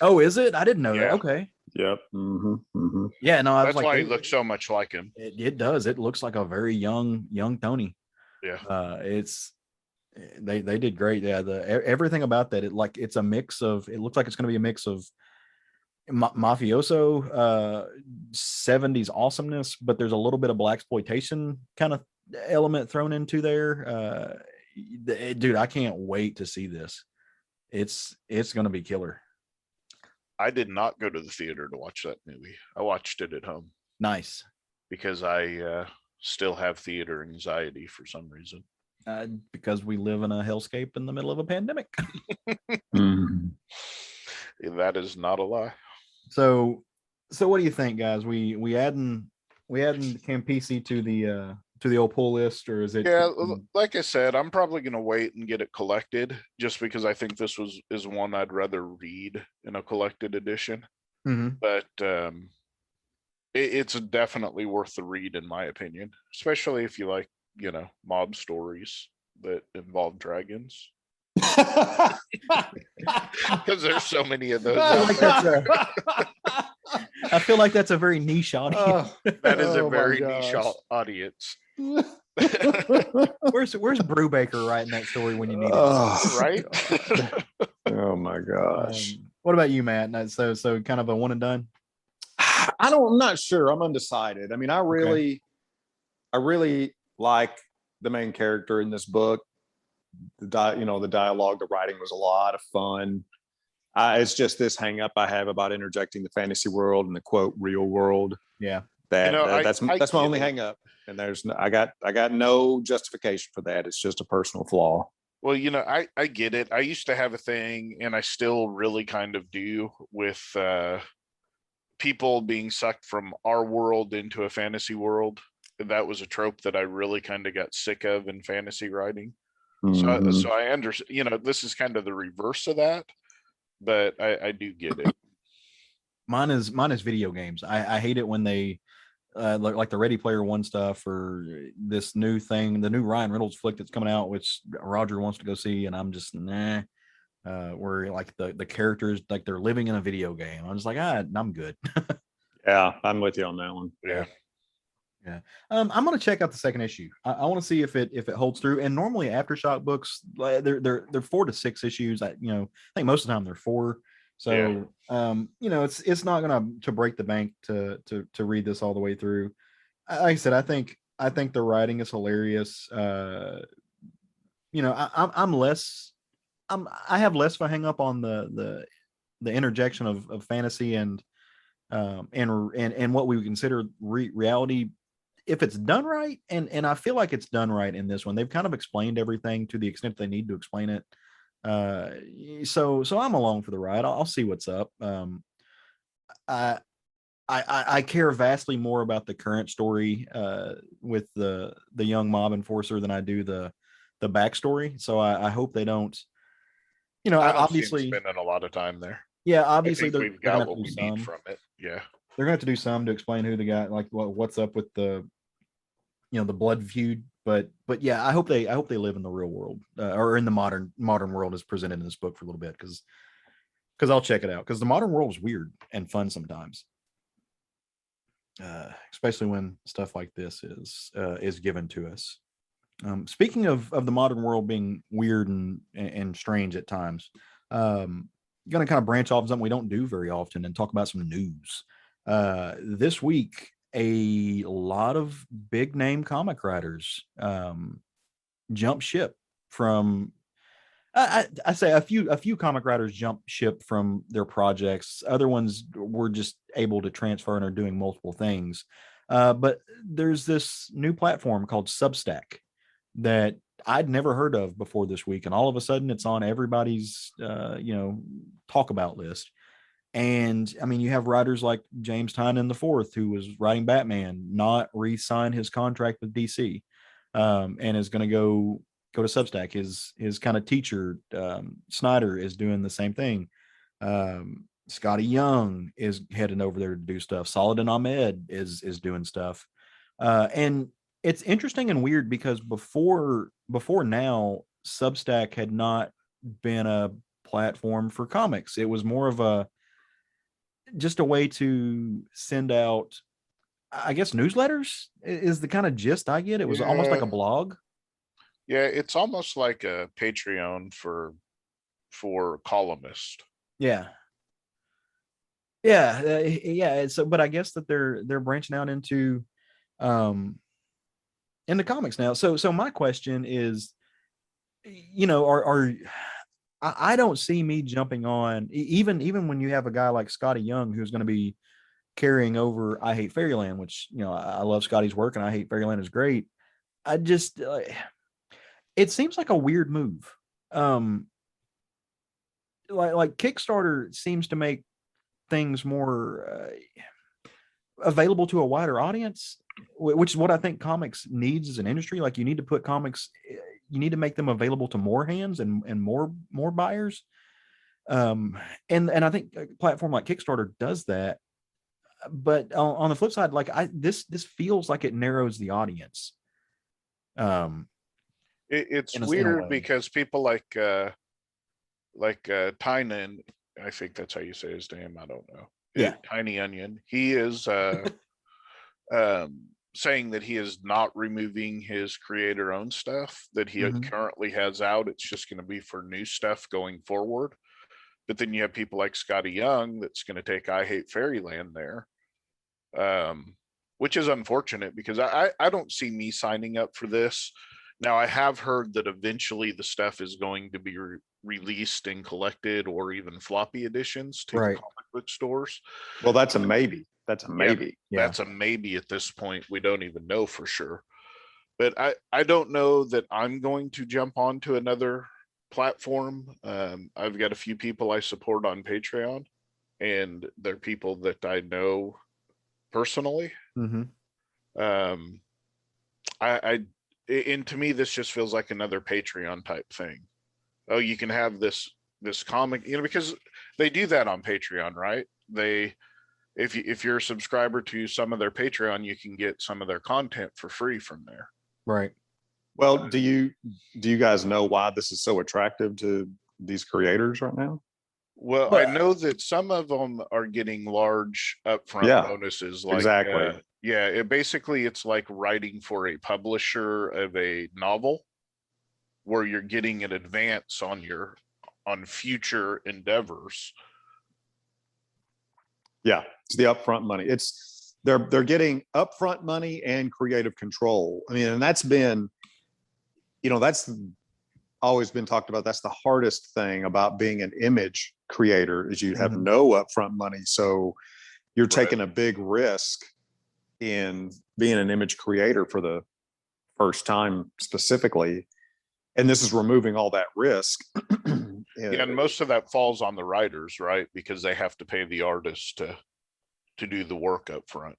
Oh, is it? I didn't know that. Okay. Yep. Mm-hmm. Mm-hmm. Yeah, no, that's why he looks so much like him. It does. It looks like a very young Tony. Yeah. They did great. Yeah, everything about that. It looks like it's going to be a mix of mafioso 70s awesomeness, but there's a little bit of blaxploitation kind of element thrown into there. Dude, I can't wait to see this. It's going to be killer. I did not go to the theater to watch that movie. I watched it at home Nice. because I still have theater anxiety for some reason. Because we live in a hellscape in the middle of a pandemic. Mhm. That is not a lie. So what do you think, guys? We adding Campisi to the old pull list, or is it? Yeah, like I said, I'm probably gonna wait and get it collected just because I think this is one I'd rather read in a collected edition. Mhm. But it's definitely worth the read in my opinion, especially if you like, mob stories that involve dragons. Because there's so many of those out there. I feel like that's a very niche audience. That is a Oh my very niche gosh. audience. Where's Brubaker writing that story when you need it? Oh, Right? oh my gosh. What about you, Matt? So kind of a one and done. I'm not sure. I'm undecided. I mean, I really like the main character in this book. The dialogue, the writing was a lot of fun. It's just this hang up I have about interjecting the fantasy world and the quote real world. Yeah. That's my only hang up. And I got no justification for that. It's just a personal flaw. Well, I get it. I used to have a thing, and I still really kind of do, with people being sucked from our world into a fantasy world. That was a trope that I really kind of got sick of in fantasy writing. Mhm. So I understand, this is kind of the reverse of that, but I do get it. Mine is video games. I hate it when they like the Ready Player One stuff, or this new thing, the new Ryan Reynolds flick that's coming out, which Roger wants to go see, and I'm just nah. Where like the characters, like they're living in a video game. I'm just like, I'm good. Yeah, I'm with you on that one. Yeah. Yeah. I'm gonna check out the second issue. I want to see if it holds through. And normally Aftershock books, they're 4 to 6 issues. I think most of the time they're 4. So it's not gonna to break the bank to read this all the way through. Like I said, I think the writing is hilarious. I have less of a hang up on the interjection of fantasy and what we would consider reality, if it's done right. And I feel like it's done right in this one. They've kind of explained everything to the extent they need to explain it. So I'm along for the ride. I'll see what's up. I care vastly more about the current story with the young mob enforcer than I do the backstory. So I hope they don't. I don't obviously see him spending a lot of time there. Yeah, obviously we've got what we need from it. Yeah, they're gonna have to do some to explain who the guy, like what's up with the the blood feud. But yeah, I hope they live in the real world, or in the modern world as presented in this book for a little bit, because I'll check it out, because the modern world is weird and fun sometimes, especially when stuff like this is given to us. Speaking of the modern world being weird and strange at times, going to kind of branch off something we don't do very often and talk about some news. This week, a lot of big name comic writers jump ship from. I say a few comic writers jump ship from their projects. Other ones were just able to transfer and are doing multiple things. But there's this new platform called Substack that I'd never heard of before this week, and all of a sudden it's on everybody's talk about list. And I mean, you have writers like James Tynion IV, who was writing Batman, not re-sign his contract with DC, and is going to go to Substack. His kind of teacher, Snyder, is doing the same thing. Scotty Young is heading over there to do stuff. Saladin Ahmed is doing stuff, and it's interesting and weird, because before now, Substack had not been a platform for comics. It was more of just a way to send out, I guess, newsletters is the kind of gist I get. It was almost like a blog. Yeah, it's almost like a Patreon for columnists. Yeah. Yeah. So, but I guess that they're branching out um, into comics now. So my question is, are I don't see me jumping on even when you have a guy like Scotty Young who's going to be carrying over I Hate Fairyland, which I love Scotty's work and I Hate Fairyland is great. I just it seems like a weird move. Um, like Kickstarter seems to make things more available to a wider audience, which is what I think comics needs as an industry. Like you need to put comics, you need to make them available to more hands and more buyers. And I think a platform like Kickstarter does that. But on the flip side, like this feels like it narrows the audience. It's In a weird way. because people like Tynan, I think that's how you say his name. I don't know. Yeah. Tiny Onion. He is saying that he is not removing his creator-owned stuff that he Mhm. currently has out. It's just going to be for new stuff going forward. But then you have people like Scotty Young that's going to take I Hate Fairyland there, which is unfortunate because I don't see me signing up for this. Now, I have heard that eventually the stuff is going to be released in collected or even floppy editions to the Right. comic book stores. Well, that's a maybe. That's a Yeah, maybe. that's a maybe at this point. We don't even know for sure. But I don't know that I'm going to jump onto another platform. I've got a few people I support on Patreon, and they're people that I know personally. Mhm. Um, and to me, this just feels like another Patreon type thing. Oh, you can have this comic, because they do that on Patreon, right? If you're a subscriber to some of their Patreon, you can get some of their content for free from there. Right. Well, do you guys know why this is so attractive to these creators right now? Well, I know that some of them are getting large upfront bonuses. Like, exactly. It's like writing for a publisher of a novel, where you're getting an advance on future endeavors. Yeah, it's the upfront money. It's they're getting upfront money and creative control. I mean, and that's been, that's always been talked about. That's the hardest thing about being an image creator is you have no upfront money. So you're taking a big risk in being an image creator for the first time specifically. And this is removing all that risk. Yeah, and most of that falls on the writers, right? Because they have to pay the artist to do the work up front.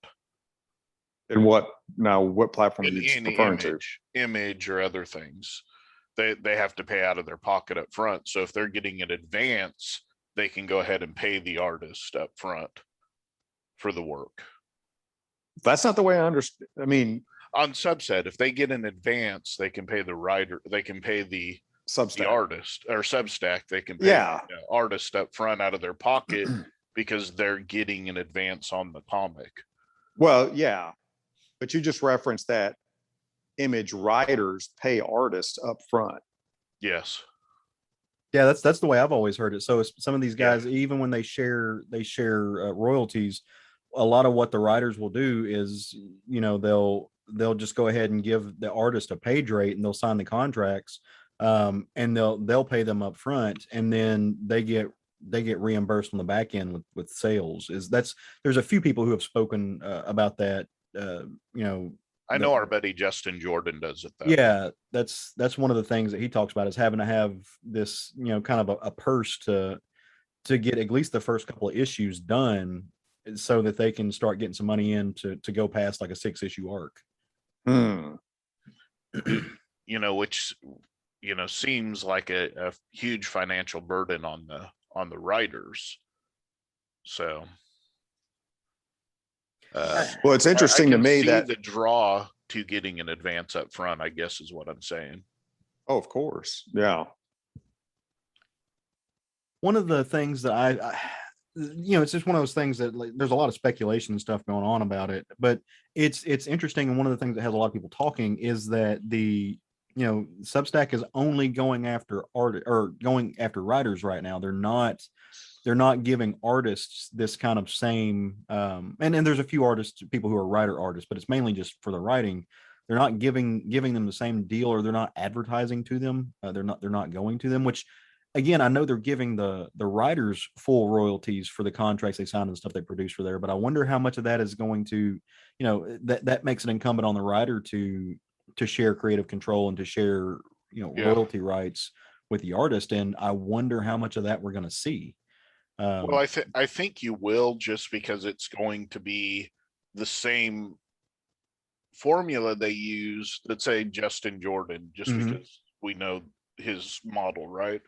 And what platform are you referring to? Image or other things. They have to pay out of their pocket up front. So if they're getting an advance, they can go ahead and pay the artist up front for the work. That's not the way I understand. I mean, on Subset, if they get an advance, they can pay the writer, they can pay the artist, or Substack, they can pay the artist up front out of their pocket because they're getting an advance on the comic. Well, yeah, but you just referenced that image writers pay artists up front. Yes. Yeah, that's the way I've always heard it. So some of these guys, even when they share royalties, a lot of what the writers will do is, they'll just go ahead and give the artist a page rate and they'll sign the contracts, and they'll pay them up front, and then they get reimbursed on the back end with sales. There's a few people who have spoken about that. I know our buddy Justin Jordan does it though. Yeah, that's one of the things that he talks about, is having to have this, kind of a purse to get at least the first couple of issues done, so that they can start getting some money in to go past like a 6-issue arc. Which seems like a huge financial burden on the writers. So well, it's interesting to me that the draw to getting an advance up front, I guess, is what I'm saying. Oh, of course. Yeah. One of the things that I it's just one of those things that, like, there's a lot of speculation and stuff going on about it, but it's interesting. And one of the things that has a lot of people talking is that the Substack is only going after art or going after writers right now. They're not they're not giving artists this kind of same and there's a few artists, people who are writer artists, but it's mainly just for the writing. They're not giving them the same deal, or they're not advertising to them. They're not going to them, which again, I know they're giving the writers full royalties for the contracts they sign and stuff they produce for there, but I wonder how much of that is going to, that makes it incumbent on the writer to share creative control and to share, royalty rights with the artist. And I wonder how much of that we're going to see. Well, I think you will, just because it's going to be the same formula they use. Let's say Justin Jordan, just because we know his model, right?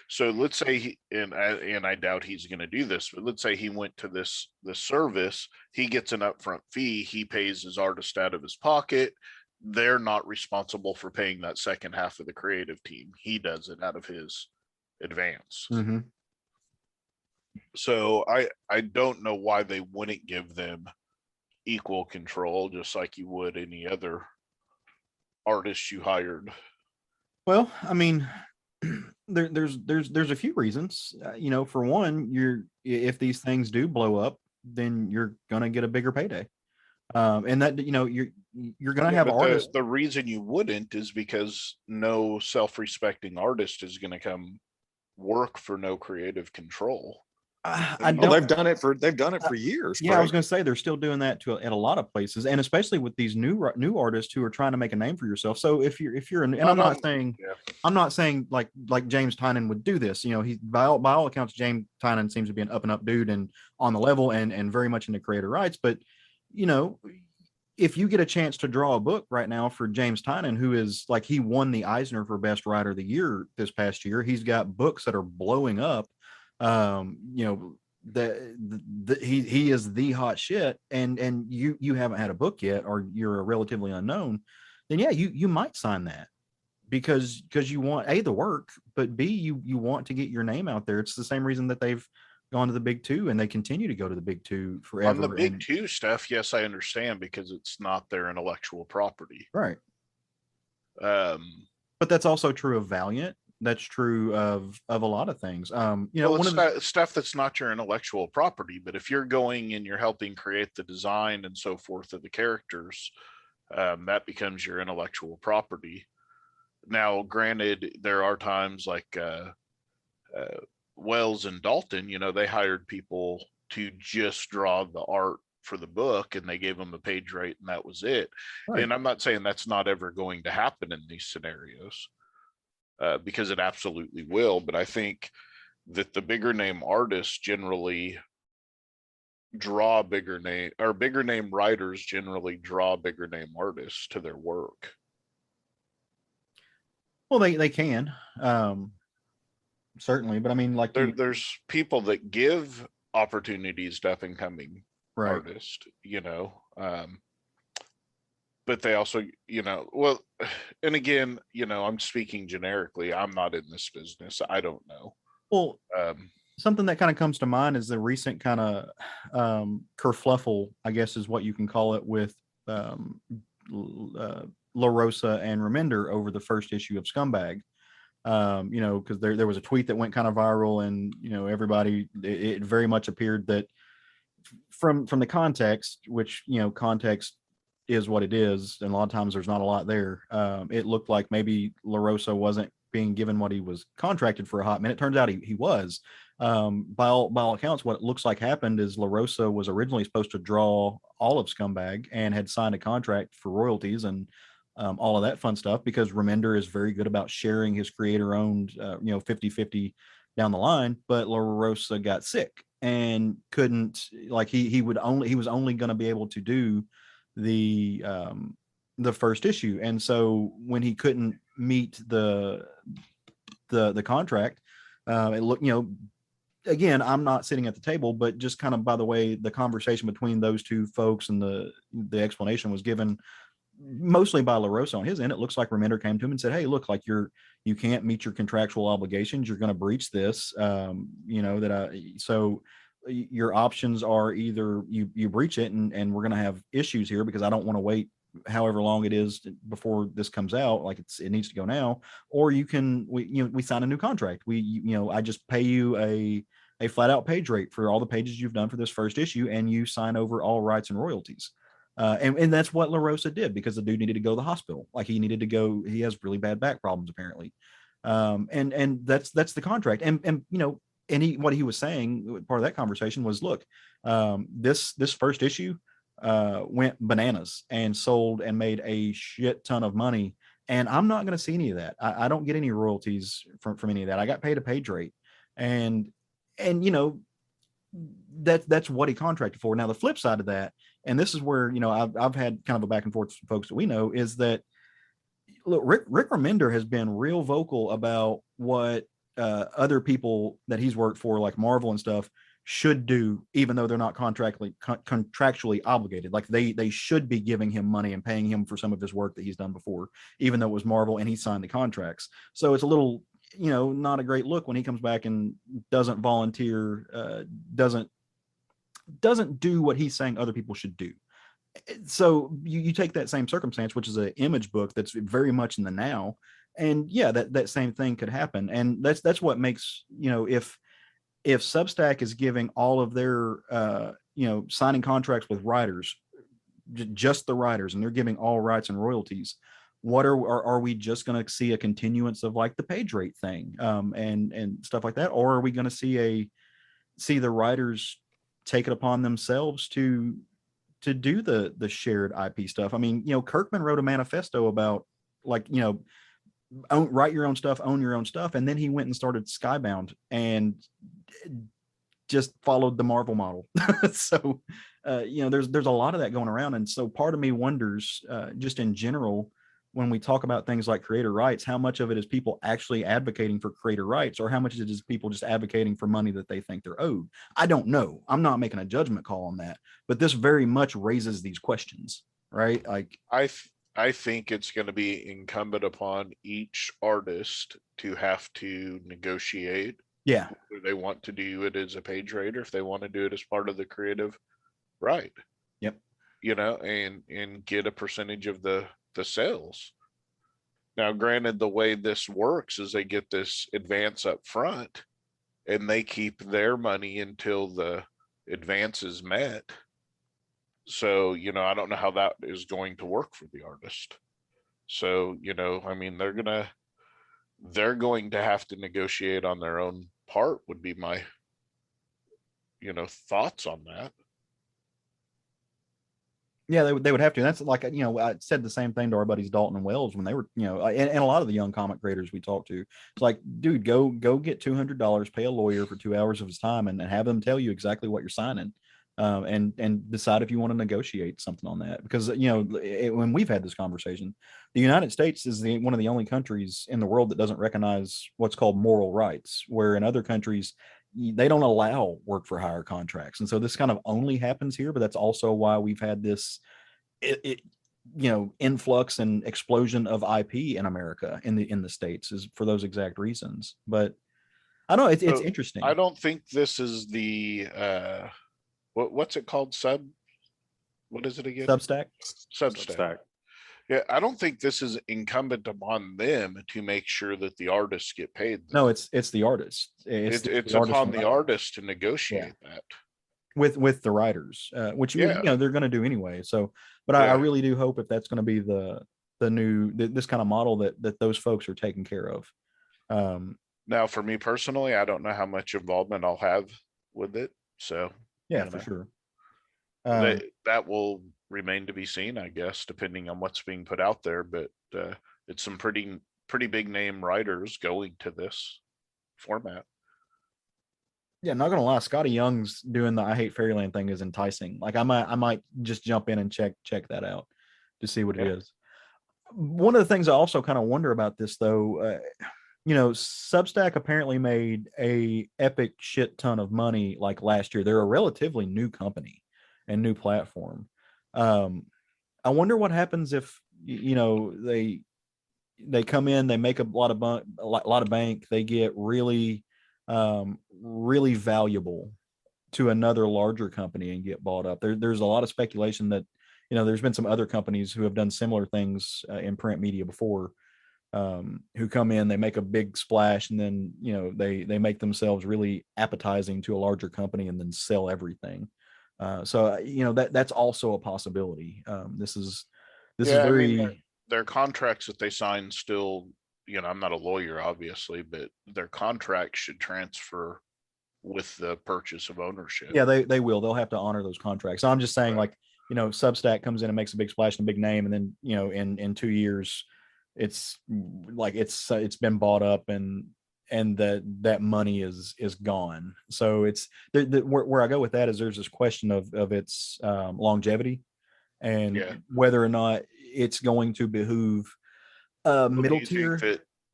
So let's say and I doubt he's going to do this, but let's say he went to this service, he gets an upfront fee, he pays his artist out of his pocket. They're not responsible for paying that second half of the creative team. He does it out of his advance. So I don't know why they wouldn't give them equal control, just like you would any other artist you hired. Well, I mean, there's a few reasons. For one, if these things do blow up, then you're gonna get a bigger payday, and that you're gonna have artists. The reason you wouldn't is because no self-respecting artist is gonna come work for no creative control. They've done it for years. Yeah, I was going to say they're still doing that at a lot of places, and especially with these new artists who are trying to make a name for yourself. So if you're and I'm not saying like James Tynan would do this. He by all accounts, James Tynan seems to be an up and up dude and on the level and very much into creator rights. But if you get a chance to draw a book right now for James Tynan, who is like, he won the Eisner for Best Writer of the Year this past year. He's got books that are blowing up. He is the hot shit, and you haven't had a book yet, or you're a relatively unknown, then yeah, you might sign that because you want the work, but B, you want to get your name out there. It's the same reason that they've gone to the big two and they continue to go to the big two forever. On the big two stuff, yes, I understand, because it's not their intellectual property, right? But that's also true of Valiant. That's true of a lot of things. One of the stuff that's not your intellectual property, but if you're going and you're helping create the design and so forth of the characters, that becomes your intellectual property. Now, granted, there are times like Wells and Dalton, they hired people to just draw the art for the book, and they gave them a page rate, and that was it. Right. And I'm not saying that's not ever going to happen in these scenarios. Because it absolutely will, but I think that the bigger name artists generally draw bigger name writers generally draw bigger name artists to their work. Well, they can certainly, but I mean, like there's people that give opportunities to up and coming artists, but they also, well, and again, I'm speaking generically. I'm not in this business. I don't know. Well, something that kind of comes to mind is the recent kind of kerfluffle, I guess is what you can call it, with La Rosa and Remender over the first issue of Scumbag. Because there was a tweet that went kind of viral, and everybody, it very much appeared that from the context, which context is what it is, and a lot of times there's not a lot there. It looked like maybe La Rosa wasn't being given what he was contracted for a hot minute. Turns out he was. By all accounts, what it looks like happened is La Rosa was originally supposed to draw all of Scumbag and had signed a contract for royalties and all of that fun stuff, because Remender is very good about sharing his creator-owned 50-50 down the line. But La Rosa got sick and couldn't, like, he was only going to be able to do the first issue, and so when he couldn't meet the contract, it looked, again, I'm not sitting at the table, but just kind of by the way the conversation between those two folks and the explanation was given mostly by La Rosa on his end, it looks like Remender came to him and said, hey, look, like you can't meet your contractual obligations, you're going to breach this, so your options are either you breach it and we're going to have issues here, because I don't want to wait however long it is before this comes out, like it needs to go now, or we sign a new contract. I just pay you a flat out page rate for all the pages you've done for this first issue, and you sign over all rights and royalties. And that's what La Rosa did, because the dude needed to go to the hospital. Like, he needed to go. He has really bad back problems apparently. And that's the contract. And what he was saying, part of that conversation was, look, this first issue went bananas and sold and made a shit ton of money. And I'm not going to see any of that. I don't get any royalties from any of that. I got paid a page rate, and that's what he contracted for. Now, the flip side of that, and this is where, I've had kind of a back and forth with folks that we know, is that, look, Rick Remender has been real vocal about what other people that he's worked for, like Marvel and stuff, should do, even though they're not contractually obligated. Like, they should be giving him money and paying him for some of his work that he's done before, even though it was Marvel and he signed the contracts. So it's a little, not a great look when he comes back and doesn't volunteer, doesn't do what he's saying other people should do. So you take that same circumstance, which is an Image book that's very much in the now, and yeah, that same thing could happen. And that's what makes, if Substack is giving all of their signing contracts with writers, just the writers, and they're giving all rights and royalties, what are we just going to see a continuance of like the page rate thing, and stuff like that, or are we going to see the writers take it upon themselves to do the shared IP stuff? I mean, Kirkman wrote a manifesto about, like, write your own stuff, own your own stuff, and then he went and started Skybound and just followed the Marvel model. So there's a lot of that going around. And so part of me wonders, just in general, when we talk about things like creator rights, how much of it is people actually advocating for creator rights, or how much of it is people just advocating for money that they think they're owed? I don't know. I'm not making a judgment call on that, but this very much raises these questions, right? Like, I think it's going to be incumbent upon each artist to have to negotiate. Yeah. Whether they want to do it as a page rate, or if they want to do it as part of the creative right. Yep. And get a percentage of the sales. Now, granted, the way this works is they get this advance up front, and they keep their money until the advance is met. So, I don't know how that is going to work for the artist. So, I mean, they're going to have to negotiate on their own part, would be my, thoughts on that. Yeah, they would have to. That's like, I said the same thing to our buddies Dalton and Wells when they were, and a lot of the young comic creators we talked to. It's like, dude, go get $200, pay a lawyer for 2 hours of his time, and have them tell you exactly what you're signing, and decide if you want to negotiate something on that. Because when we've had this conversation, the United States is one of the only countries in the world that doesn't recognize what's called moral rights, where in other countries they don't allow work for hire contracts. And so this kind of only happens here, but that's also why we've had this influx and explosion of IP in America, in the States, is for those exact reasons. But I don't know, it's interesting. I don't think this is the what's it called? What is it again? Substack. Yeah, I don't think this is incumbent upon them to make sure that the artists get paid. No, it's the artist. It's upon the artist to negotiate that with the writers, which they're going to do anyway. So, but I really do hope if that's going to be the new this kind of model that those folks are taken care of. Now, for me personally, I don't know how much involvement I'll have with it. So for sure. That will remain to be seen, I guess, depending on what's being put out there. But it's some pretty big name writers going to this format. Yeah, not gonna lie, Scotty Young's doing the I Hate Fairyland thing is enticing. Like, I might just jump in and check that out to see what it is. One of the things I also kind of wonder about this, though, Substack apparently made a epic shit ton of money like last year. They're a relatively new company and new platform. I wonder what happens if they come in, they make a lot of bank, they get really valuable to another larger company and get bought up. There's a lot of speculation that there's been some other companies who have done similar things in print media before, who come in, they make a big splash, and then they make themselves really appetizing to a larger company and then sell everything. So that's also a possibility. This is Yeah, I mean, very their contracts that they sign still, I'm not a lawyer, obviously, but their contracts should transfer with the purchase of ownership. yeah, they will. They'll have to honor those contracts. So I'm just saying, Right. Substack comes in and makes a big splash and a big name, and then in 2 years, it's like it's been bought up and that money is gone. So it's where I go with that is there's this question of its longevity and Yeah. whether or not it's going to behoove middle tier.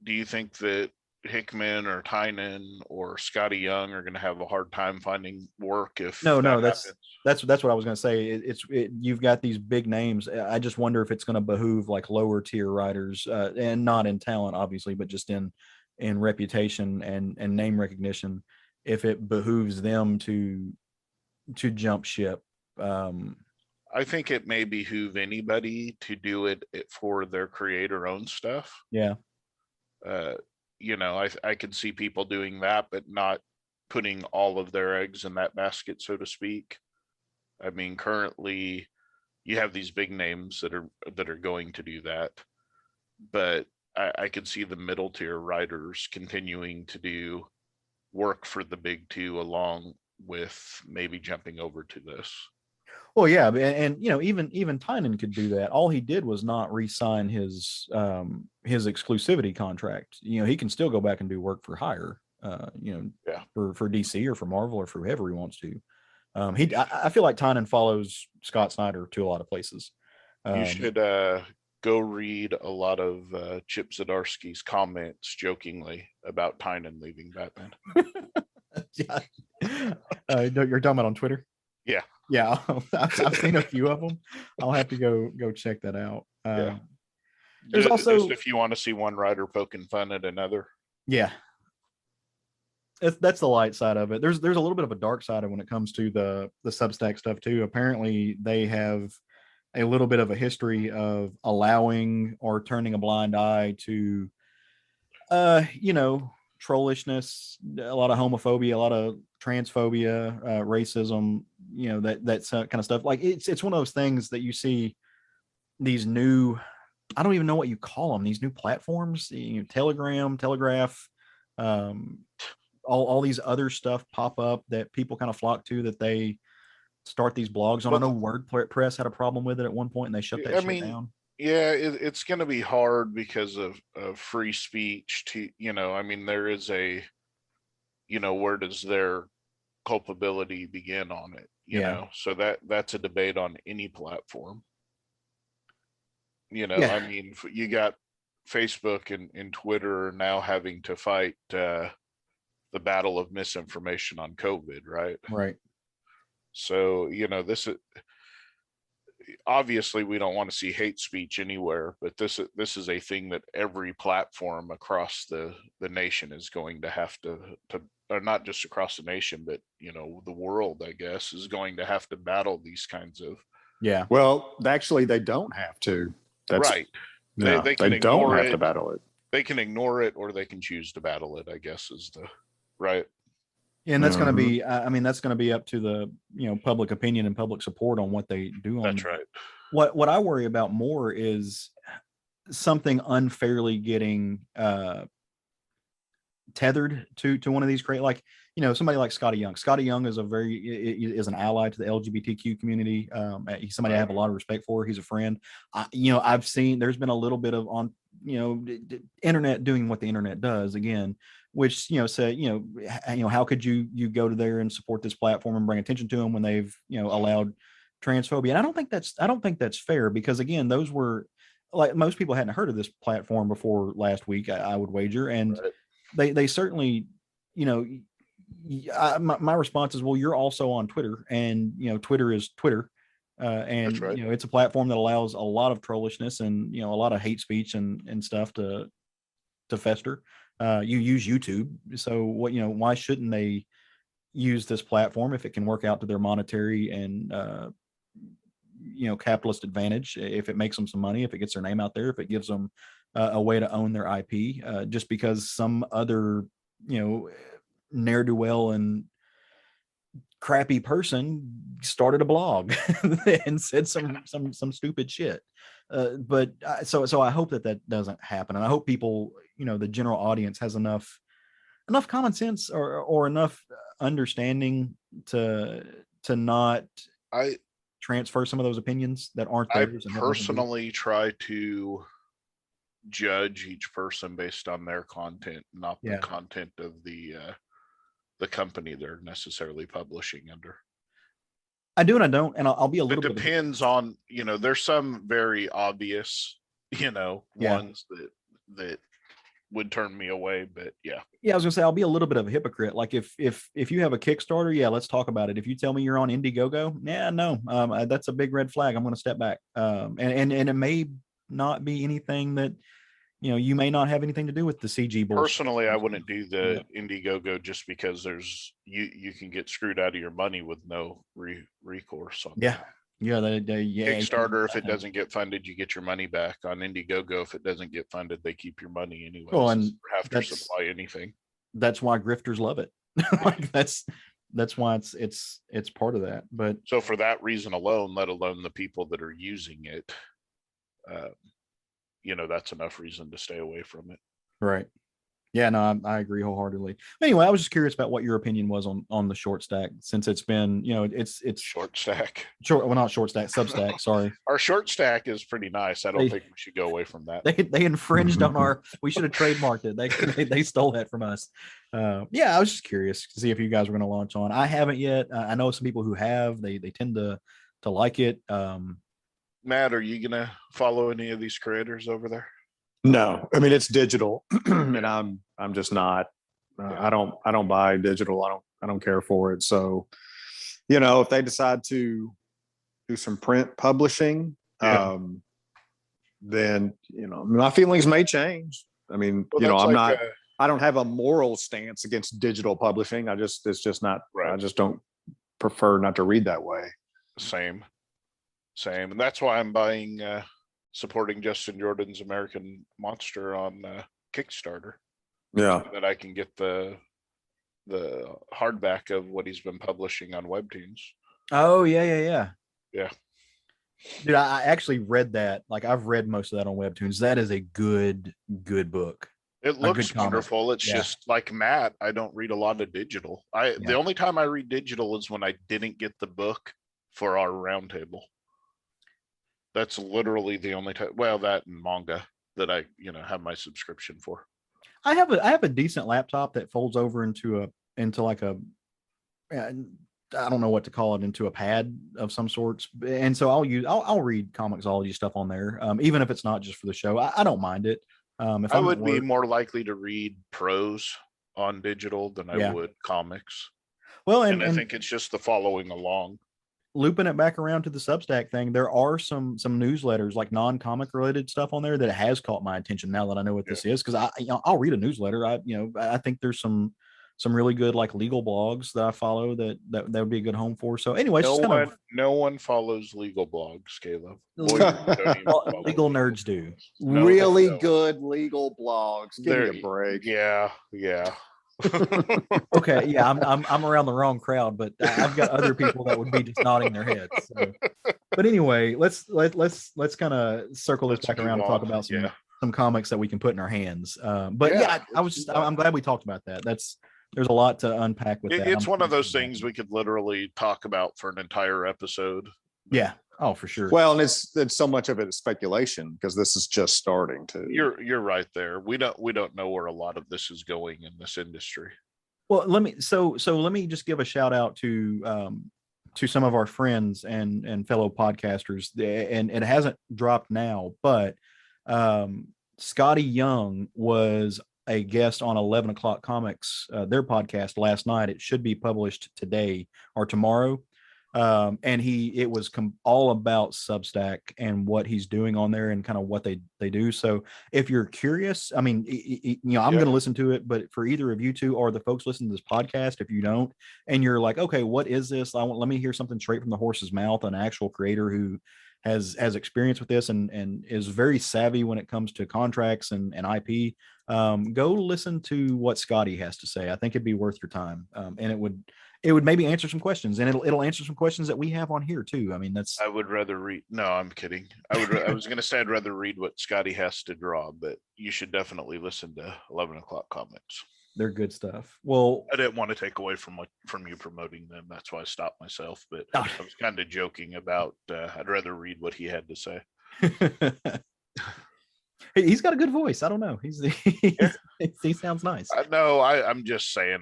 Do you think that Hickman or Tynan or Scotty Young are going to have a hard time finding work if No, happens? that's what I was going to say. You've got these big names. I just wonder if it's going to behoove like lower tier writers, and not in talent, obviously, but just in reputation and name recognition, if it behooves them to jump ship. I think it may behoove anybody to do it for their creator-owned stuff. Yeah. I could see people doing that, but not putting all of their eggs in that basket, so to speak. I mean, currently you have these big names that are going to do that, but I could see the middle tier writers continuing to do work for the big two along with maybe jumping over to this. Well, yeah, and even Tynan could do that. All he did was not re-sign his exclusivity contract. He can still go back and do work for hire. For DC or for Marvel or for whoever he wants to. I feel like Tynan follows Scott Snyder to a lot of places. You should go read a lot of Chip Zdarsky's comments jokingly about Tynan leaving Batman. You're talking about on Twitter? Yeah, I've seen a few of them. I'll have to go check that out. Yeah. There's also, just if you want to see one writer poking fun at another. Yeah, that's the light side of it. There's a little bit of a dark side of when it comes to the Substack stuff too. Apparently, they have a little bit of a history of allowing or turning a blind eye to, trollishness, a lot of homophobia, a lot of transphobia, racism, that kind of stuff. Like it's one of those things that you see these new, I don't even know what you call them, these new platforms, Telegram, Telegraph, all these other stuff pop up that people kind of flock to, that they start these blogs on. I know WordPress had a problem with it at one point and they shut that shit down. Yeah, it's going to be hard because of free speech to, there is a, where does their culpability begin on it? You know, so that's a debate on any platform. You got Facebook and Twitter now having to fight the battle of misinformation on COVID, right? Right. So, this is, obviously we don't want to see hate speech anywhere, but this is a thing that every platform across the nation is going to have to or not just across the nation, but the world, I guess, is going to have to battle these kinds of. Yeah. Well, actually, they don't have to. That's right. No, they don't have to battle it. They can ignore it, or they can choose to battle it, I guess, is the right. Yeah, and that's going to be, that's going to be up to the, public opinion and public support on what they do. That's right. What I worry about more is something unfairly getting tethered to one of these like, somebody like Scotty Young. Scotty Young is is an ally to the LGBTQ community. He's somebody I have a lot of respect for. He's a friend. I've seen there's been a little bit of internet doing what the internet does again, which say how could you go to there and support this platform and bring attention to them when they've allowed transphobia? And I don't think that's fair, because again, those were, like, most people hadn't heard of this platform before last week, I would wager, and they certainly, my response is, well, you're also on Twitter, and Twitter is Twitter, and it's a platform that allows a lot of trollishness and a lot of hate speech and stuff to fester. You use YouTube, so why shouldn't they use this platform if it can work out to their monetary and capitalist advantage, if it makes them some money, if it gets their name out there, if it gives them a way to own their IP, just because some other, ne'er-do-well and crappy person started a blog and said some stupid shit. So I hope that doesn't happen, and I hope people, the general audience has enough common sense or enough understanding to not I transfer some of those opinions that aren't I theirs. personally try to judge each person based on their content, not the content of the company they're necessarily publishing under. I do and I don't, and I'll be a little bit. It depends on, there's some very obvious, ones that would turn me away, but yeah. I was gonna say I'll be a little bit of a hypocrite. Like if you have a Kickstarter, let's talk about it. If you tell me you're on Indiegogo, no, that's a big red flag. I'm gonna step back. And it may not be anything that you may not have anything to do with the CG bullshit. Personally, I wouldn't do the Indiegogo just because there's you can get screwed out of your money with no recourse on that. Kickstarter, if it doesn't get funded, you get your money back. On Indiegogo, if it doesn't get funded, they keep your money anyway. Well, and have to supply anything. That's why grifters love it. Like that's why it's part of that. But so for that reason alone, let alone the people that are using it, that's enough reason to stay away from it. Right. Yeah, no, I agree wholeheartedly. Anyway, I was just curious about what your opinion was on the short stack, since it's been, it's short stack. Not short stack, Substack. Sorry. Our short stack is pretty nice. I don't think we should go away from that. They infringed on we should have trademarked it. They stole that from us. I was just curious to see if you guys were going to launch on. I haven't yet. I know some people who have. They tend to like it. Matt, are you going to follow any of these creators over there? No, I mean, it's digital and I'm just not, I don't buy digital. I don't care for it. So, if they decide to do some print publishing, then, my feelings may change. I mean, I don't have a moral stance against digital publishing. It's just not, I just don't prefer not to read that way. Same. And that's why I'm buying, supporting Justin Jordan's American Monster on Kickstarter. Yeah, so that I can get the hardback of what he's been publishing on Webtoons. Oh yeah. Dude, I actually read that. Like I've read most of that on Webtoons. That is a good book. It looks wonderful. It's just like Matt. I don't read a lot of digital. The only time I read digital is when I didn't get the book for our roundtable. That's literally the only time. Well, that and manga that I, have my subscription for. I have a decent laptop that folds over into like a, I don't know what to call it, into a pad of some sorts. And so I'll read Comixology stuff on there, even if it's not just for the show. I don't mind it. If I would be more likely to read prose on digital than I would comics. Well, and I think it's just the following along. Looping it back around to the Substack thing, there are some newsletters, like non-comic related stuff on there that has caught my attention now that I know what this is, because I'll read a newsletter. I think there's some really good like legal blogs that I follow that would be a good home for. So anyway, no one follows legal blogs, Caleb. Legal nerds do. Really good legal blogs. Give me a break. Yeah. Okay, yeah, I'm around the wrong crowd, but I've got other people that would be just nodding their heads. So. But anyway, let's kind of circle this back around and talk about some comics that we can put in our hands. I'm glad we talked about that. There's a lot to unpack with that. It's one of those things we could literally talk about for an entire episode. Yeah. Oh, for sure. Well, and it's so much of it is speculation because this is just starting to. You're right there. We don't know where a lot of this is going in this industry. Well, let me just give a shout out to some of our friends and fellow podcasters, and it hasn't dropped now, but Scotty Young was a guest on 11 O'Clock Comics, their podcast last night. It should be published today or tomorrow. And it was all about Substack and what he's doing on there and kind of what they do. So if you're curious, I mean, I'm going to listen to it, but for either of you two or the folks listening to this podcast, if you don't, and you're like, okay, what is this? Let me hear something straight from the horse's mouth, an actual creator who has experience with this and is very savvy when it comes to contracts and IP. Go listen to what Scotty has to say. I think it'd be worth your time. And it would maybe answer some questions, and it'll answer some questions that we have on here too. I mean, I would rather read. No, I'm kidding. I was going to say I'd rather read what Scotty has to draw, but you should definitely listen to 11 o'clock comics. They're good stuff. Well, I didn't want to take away from you promoting them. That's why I stopped myself. But Oh. I was kind of joking about. I'd rather read what he had to say. He's got a good voice. I don't know. He sounds nice. No, I'm just saying.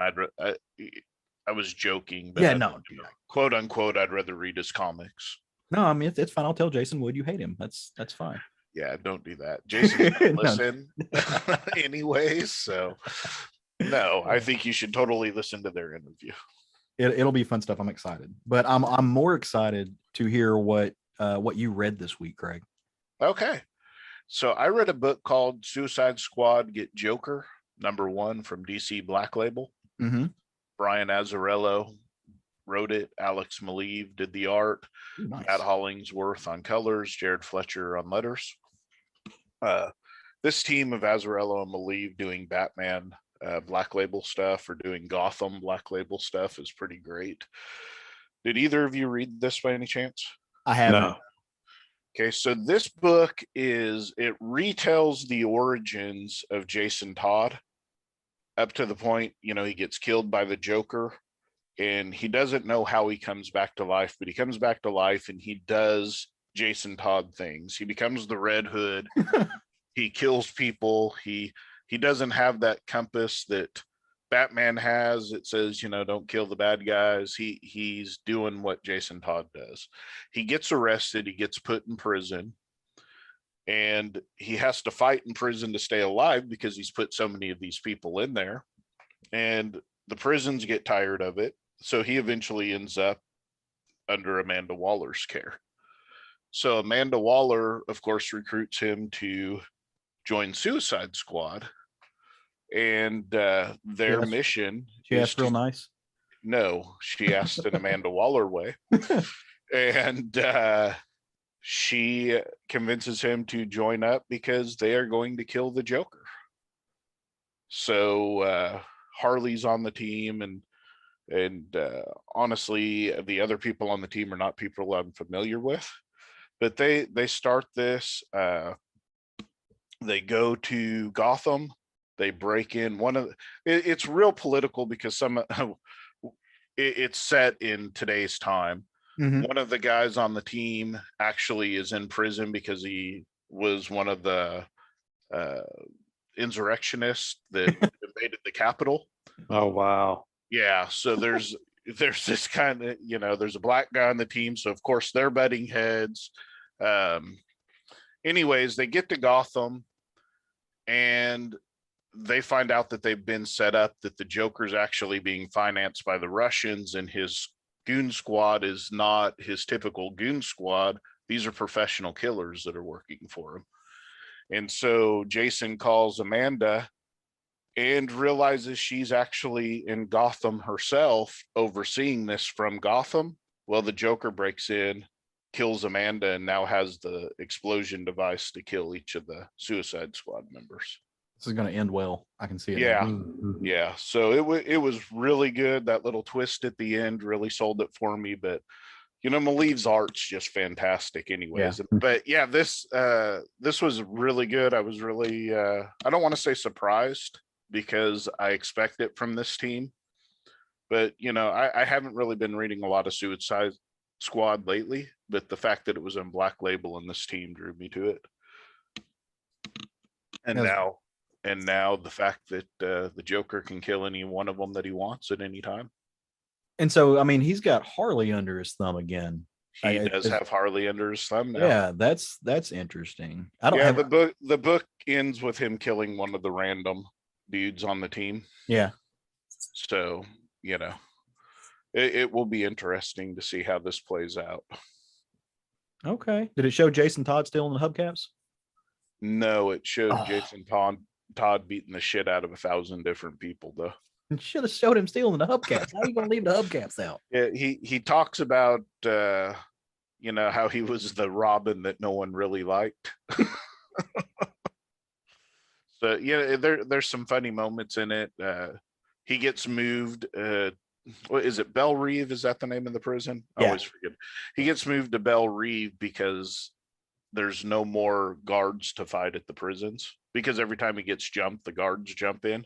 I was joking. But Yeah, no. Quote unquote, I'd rather read his comics. No, I mean it's fine. I'll tell Jason Wood you hate him. That's fine. Yeah, don't do that. Jason's gonna listen anyways. So no, I think you should totally listen to their interview. It'll be fun stuff. I'm excited, but I'm more excited to hear what you read this week, Craig. Okay, so I read a book called Suicide Squad Get Joker #1 from DC Black Label. Mm-hmm. Brian Azzarello wrote it. Alex Maleev did the art. Nice. Matt Hollingsworth on colors. Jared Fletcher on letters. This team of Azzarello and Maleev doing Batman Black Label stuff or doing Gotham Black Label stuff is pretty great. Did either of you read this by any chance? I haven't. No. Okay, so this book it retells the origins of Jason Todd up to the point, he gets killed by the Joker and he doesn't know how he comes back to life, but he comes back to life and he does Jason Todd things. He becomes the Red Hood. He kills people. He doesn't have that compass that Batman has. It says, don't kill the bad guys. He's doing what Jason Todd does. He gets arrested. He gets put in prison. And he has to fight in prison to stay alive because he's put so many of these people in there. And the prisons get tired of it. So he eventually ends up under Amanda Waller's care. So Amanda Waller, of course, recruits him to join Suicide Squad. And their mission She asked real nice. No, she asked in Amanda Waller way. And she convinces him to join up because they are going to kill the Joker. So Harley's on the team, and honestly, the other people on the team are not people I'm familiar with. But they start this. They go to Gotham. They break in it's real political because it's set in today's time. Mm-hmm. One of the guys on the team actually is in prison because he was one of the insurrectionists that invaded the Capitol. Oh, wow. Yeah. So there's this kind of, there's a black guy on the team. So of course they're butting heads. Anyways, they get to Gotham and they find out that they've been set up, that the Joker's actually being financed by the Russians and his goon squad is not his typical goon squad. These are professional killers that are working for him. And so Jason calls Amanda and realizes she's actually in Gotham herself, overseeing this from Gotham. Well, the Joker breaks in, kills Amanda, and now has the explosion device to kill each of the Suicide Squad members. This is going to end well. I can see it. Yeah. Mm-hmm. Yeah. So it was really good. That little twist at the end really sold it for me. But, Maleev's art's just fantastic anyways. Yeah. But yeah, this was really good. I was really, I don't want to say surprised because I expect it from this team. But, I haven't really been reading a lot of Suicide Squad lately. But the fact that it was in Black Label and this team drew me to it. And now the fact that the Joker can kill any one of them that he wants at any time. And so, I mean, he's got Harley under his thumb again. He does have Harley under his thumb now. Yeah, that's interesting. The book ends with him killing one of the random dudes on the team. Yeah. So, it will be interesting to see how this plays out. Okay. Did it show Jason Todd still in the hubcaps? No, it showed Jason Todd beating the shit out of 1,000 different people, though. Should have showed him stealing the hubcaps. How are you going to leave the hubcaps out? Yeah, he talks about you know, how he was the Robin that no one really liked. So yeah, there's some funny moments in it. He gets moved. What is it? Belle Reve? Is that the name of the prison? I always forget. He gets moved to Belle Reve because there's no more guards to fight at the prisons, because every time he gets jumped, the guards jump in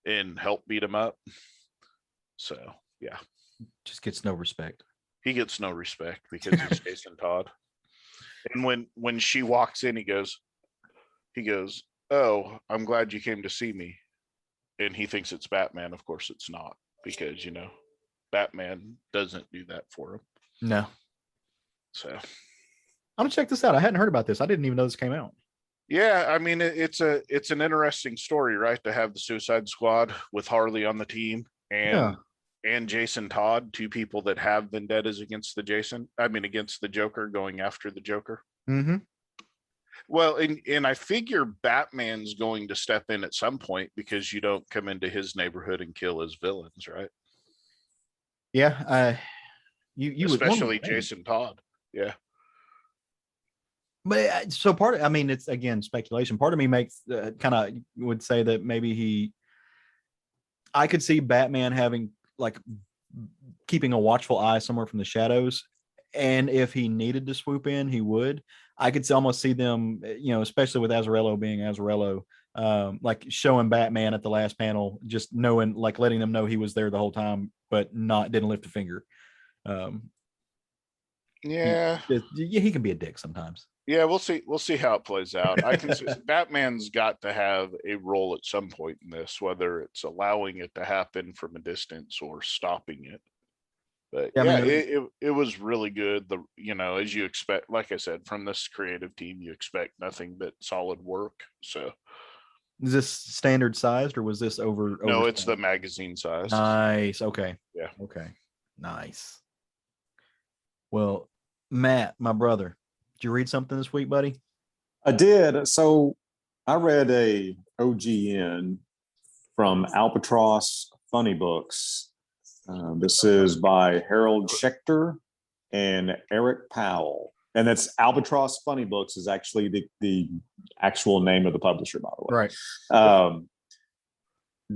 and help beat him up. So yeah, just gets no respect. He gets no respect because he's Jason Todd. And when she walks in, he goes, "Oh, I'm glad you came to see me." And he thinks it's Batman. Of course it's not, because, you know, Batman doesn't do that for him. No. So I'm gonna check this out. I hadn't heard about this. I didn't even know this came out. yeah, I mean, it's an interesting story, right? To have the Suicide Squad with Harley on the team and Jason Todd, two people that have vendettas against the Joker, going after the Joker. Mm-hmm. Well, and I figure Batman's going to step in at some point, because you don't come into his neighborhood and kill his villains, right? Yeah, you especially Jason Todd. Yeah. But so it's again speculation. Part of me makes kind of would say that maybe I could see Batman having, like, keeping a watchful eye somewhere from the shadows, and if he needed to swoop in, he would. I could almost see them, you know, especially with Azzarello being Azzarello, like showing Batman at the last panel, just knowing, like, letting them know he was there the whole time, but didn't lift a finger. Yeah, he can be a dick sometimes. Yeah, we'll see how it plays out. I can see Batman's got to have a role at some point in this, whether it's allowing it to happen from a distance or stopping it. But it was really good. As you expect, like I said, from this creative team, you expect nothing but solid work. So, is this standard sized, or was this over? No, it's the magazine size. Nice. Okay. Yeah. Okay. Nice. Well, Matt, my brother, did you read something this week, buddy? I did. So I read a OGN from Albatross Funny Books. This is by Harold Schechter and Eric Powell. And that's Albatross Funny Books is actually the actual name of the publisher, by the way. Right.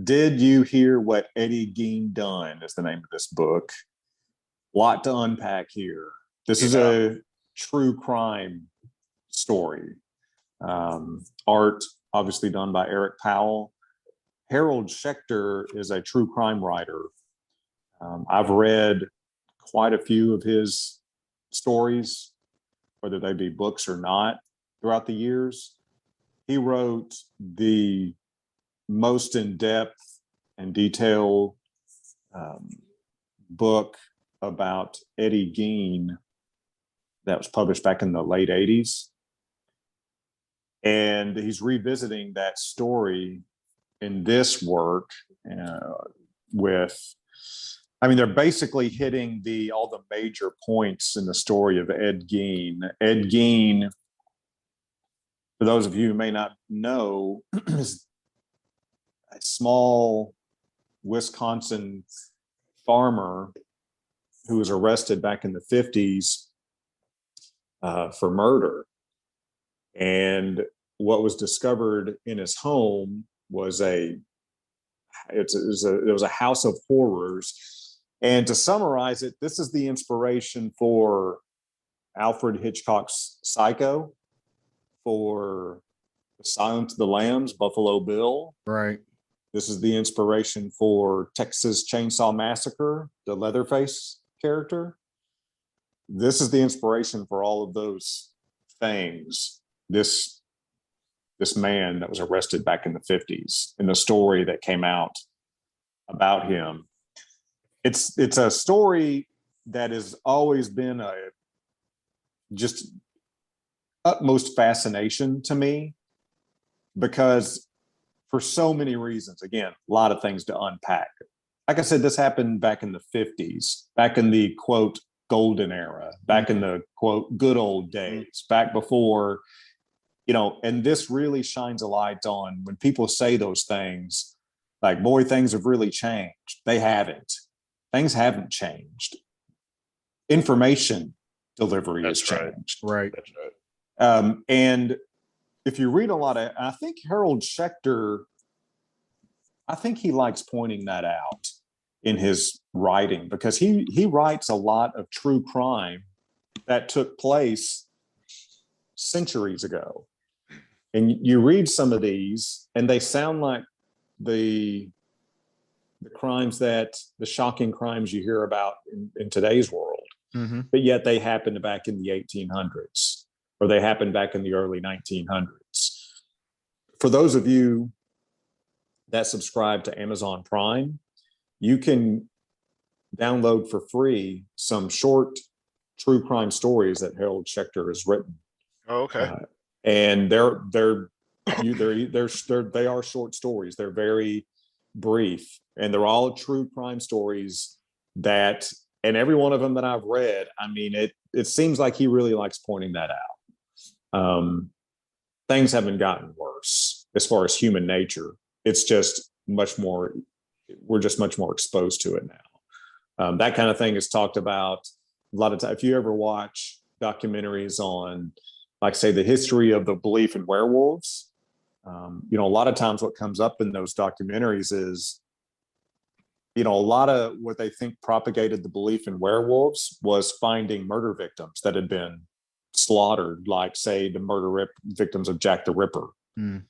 Did you hear what Eddie Gein done is the name of this book? Lot to unpack here. This is a true crime story. Art obviously done by Eric Powell. Harold Schechter is a true crime writer. I've read quite a few of his stories, whether they be books or not, throughout the years. He wrote the most in-depth and detailed book about Eddie Gein that was published back in the late 80s. And he's revisiting that story in this work they're basically hitting all the major points in the story of Ed Gein. Ed Gein, for those of you who may not know, is a small Wisconsin farmer who was arrested back in the 50s for murder. And what was discovered in his home was it was a house of horrors. And to summarize it, this is the inspiration for Alfred Hitchcock's Psycho, for Silence of the Lambs, Buffalo Bill. Right. This is the inspiration for Texas Chainsaw Massacre, the Leatherface character. This is the inspiration for all of those things. This man that was arrested back in the 50s, and the story that came out about him. It's a story that has always been just utmost fascination to me, because for so many reasons, again, a lot of things to unpack. Like I said, this happened back in the 50s, back in the quote golden era, back in the quote good old days, back before, and this really shines a light on when people say those things, like, boy, things have really changed. They haven't. Things haven't changed. Information delivery has That's right. changed. Right. That's right. And if you read a lot of, I think Harold Schechter, I think he likes pointing that out in his writing, because he writes a lot of true crime that took place centuries ago. And you read some of these and they sound like the crimes the shocking crimes you hear about in today's world, but yet they happened back in the 1800s, or they happened back in the early 1900s. For those of you that subscribe to Amazon Prime, you can download for free some short true crime stories that Harold Schechter has written. Oh, okay. And they are short stories. They're very brief, and they're all true crime stories that, and every one of them that I've read, I mean, it seems like he really likes pointing that out. Things haven't gotten worse as far as human nature. It's just we're just much more exposed to it now. That kind of thing is talked about a lot of times. If you ever watch documentaries on, like, say, the history of the belief in werewolves, a lot of times what comes up in those documentaries is, a lot of what they think propagated the belief in werewolves was finding murder victims that had been slaughtered, like, say, the victims of Jack the Ripper. Mm.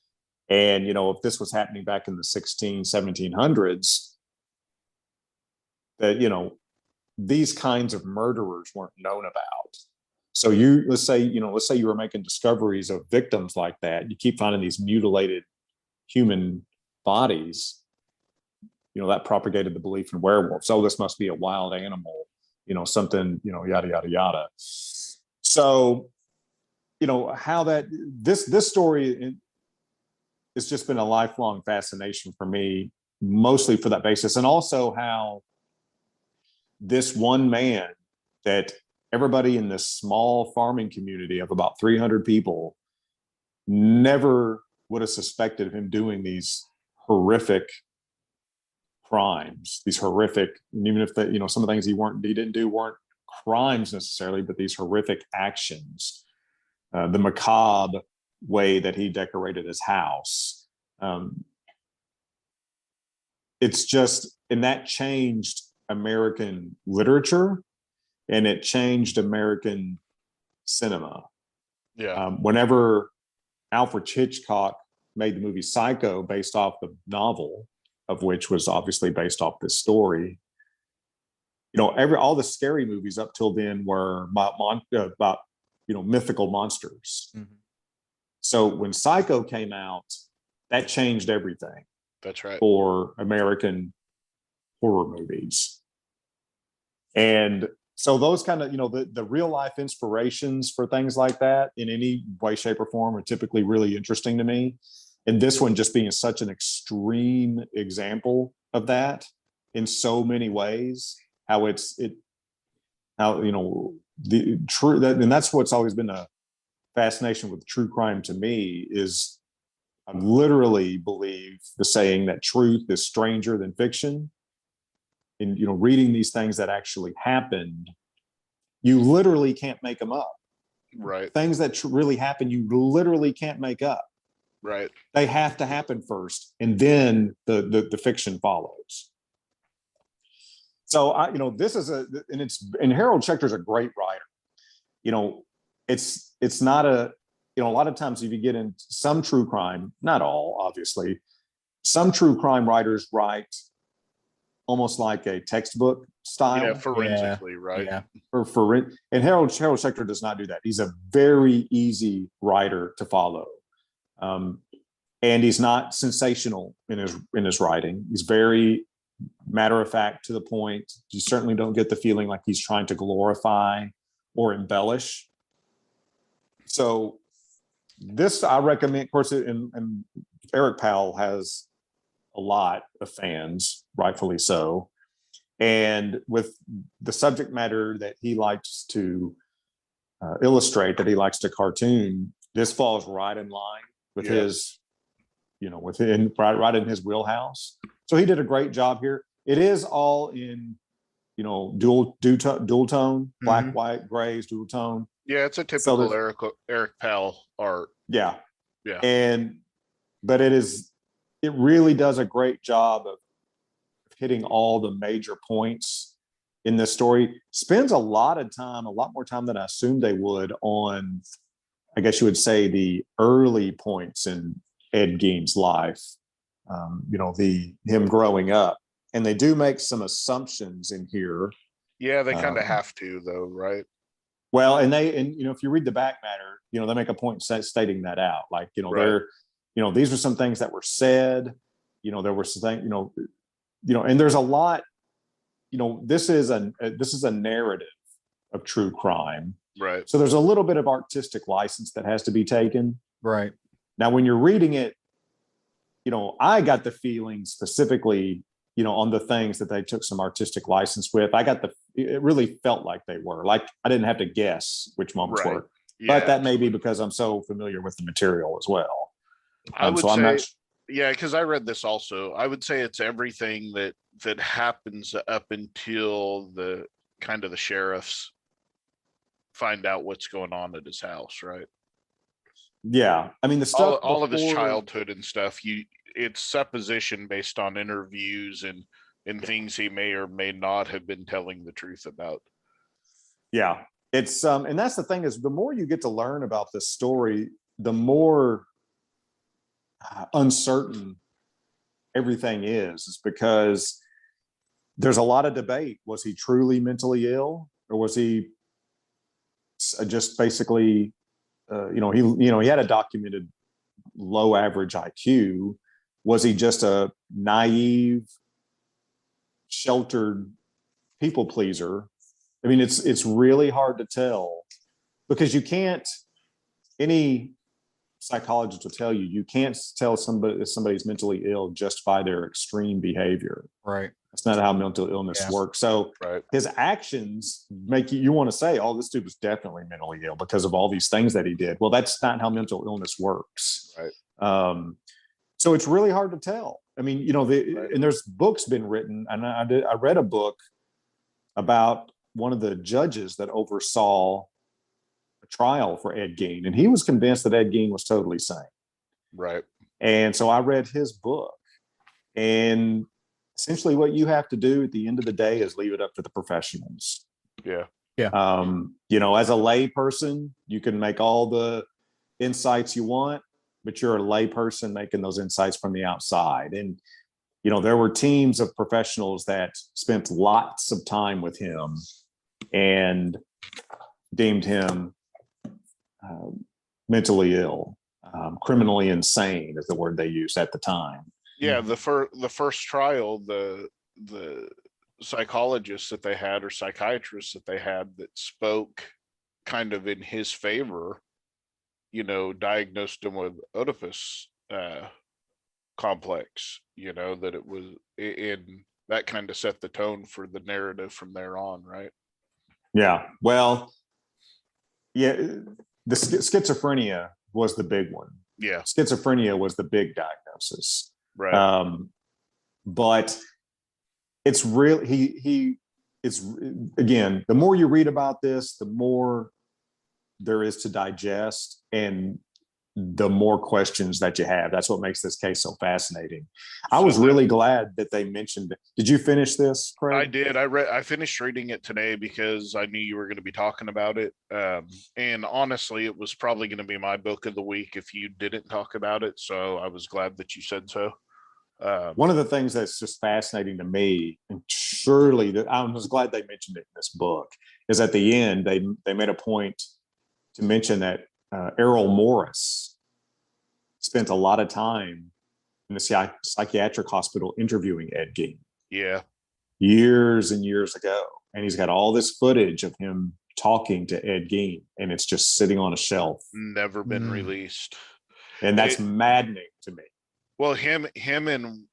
And, if this was happening back in the 1700s, that, these kinds of murderers weren't known about. So let's say you were making discoveries of victims like that. You keep finding these mutilated human bodies, that propagated the belief in werewolves. Oh, this must be a wild animal, something, yada, yada, yada. So, how this story, it's just been a lifelong fascination for me, mostly for that basis. And also how this one man that everybody in this small farming community of about 300 people never would have suspected of him doing these horrific crimes, even if some of the things he didn't do weren't crimes necessarily, but these horrific actions, the macabre way that he decorated his house. It's just, and that changed American literature, and it changed American cinema. Yeah. Whenever Alfred Hitchcock made the movie Psycho, based off the novel, of which was obviously based off this story, all the scary movies up till then were about mythical monsters. Mm-hmm. So when Psycho came out, that changed everything. That's right. For American horror movies. And so those kind of, the real life inspirations for things like that in any way, shape, or form are typically really interesting to me. And this one just being such an extreme example of that in so many ways, and that's what's always been a fascination with true crime to me, is I literally believe the saying that truth is stranger than fiction. And, reading these things that actually happened, you literally can't make them up. Right. Things that really happen, you literally can't make up. Right. They have to happen first, and then the fiction follows. So this is and Harold Schechter's a great writer. It's not a lot of times if you get in some true crime, not all, obviously, some true crime writers write almost like a textbook style. Yeah, forensically, right? Yeah. And Harold Schechter does not do that. He's a very easy writer to follow. And he's not sensational in his writing. He's very matter of fact, to the point. You certainly don't get the feeling like he's trying to glorify or embellish. So this I recommend, of course, and Eric Powell has a lot of fans, rightfully so. And with the subject matter that he likes to illustrate, that he likes to cartoon, this falls right in line with his, right in his wheelhouse. So he did a great job here. It is all in, dual tone, black, Mhm. white, grays, dual tone. Yeah, it's a So typical there's- Eric Powell art. Yeah. Yeah. But it really does a great job of hitting all the major points in this story. Spends a lot more time than I assumed they would on, I guess you would say, the early points in Ed Gein's life. Him growing up, and they do make some assumptions in here. Yeah, they kind of have to though, right? Well, and if you read the back matter, they make a point stating that out. Like, Right. these are some things that were said. There were some things, and there's a lot. This is a narrative of true crime. Right. So there's a little bit of artistic license that has to be taken. Right. Now, when you're reading it, I got the feeling specifically, on the things that they took some artistic license with. It really felt like they were. Like, I didn't have to guess which moments Right. were. Yeah, But that may be because I'm so familiar with the material as well. I would so I'm say, not. yeah, because I read this also. I would say it's everything that happens up until the kind of the sheriffs find out what's going on at his house, right? Yeah, I mean, the stuff All of his before- childhood and stuff. It's supposition based on interviews and things he may or may not have been telling the truth about. Yeah, it's and that's the thing, is the more you get to learn about this story, the more uncertain everything is because there's a lot of debate. Was he truly mentally ill, or was he just basically, he had a documented low average IQ. Was he just a naive, sheltered people pleaser? I mean, it's really hard to tell because you can't. Any psychologist will tell you can't tell if somebody's mentally ill just by their extreme behavior. Right. That's not how mental illness works. So Right. his actions make you want to say, "Oh, this dude was definitely mentally ill because of all these things that he did." Well, that's not how mental illness works. Right. So it's really hard to tell. I mean, and there's books been written, and I read a book about one of the judges that oversaw a trial for Ed Gein, and he was convinced that Ed Gein was totally sane. Right. And so I read his book, and essentially what you have to do at the end of the day is leave it up to the professionals. Yeah. As a lay person, you can make all the insights you want, but you're a lay person making those insights from the outside. And, there were teams of professionals that spent lots of time with him and deemed him mentally ill, criminally insane is the word they used at the time. Yeah, the first trial, the psychologists that they had, or psychiatrists that they had, that spoke kind of in his favor, diagnosed him with Oedipus complex, that it was in that kind of set the tone for the narrative from there on, right? Yeah. Well, yeah, the schizophrenia was the big one. Yeah. Schizophrenia was the big diagnosis. Right. But it's really, it's again, the more you read about this, the more there is to digest and the more questions that you have. That's what makes this case so fascinating. I was really glad that they mentioned it. Did you finish this, Craig? I did. I finished reading it today because I knew you were going to be talking about it. And honestly, it was probably going to be my book of the week if you didn't talk about it. So I was glad that you said so. One of the things that's just fascinating to me, and surely that I was glad they mentioned it in this book, is at the end they made a point to mention that Errol Morris spent a lot of time in the psychiatric hospital interviewing Ed Gein. Yeah. Years and years ago. And he's got all this footage of him talking to Ed Gein, and it's just sitting on a shelf. Never been released. And that's maddening to me. Well, him and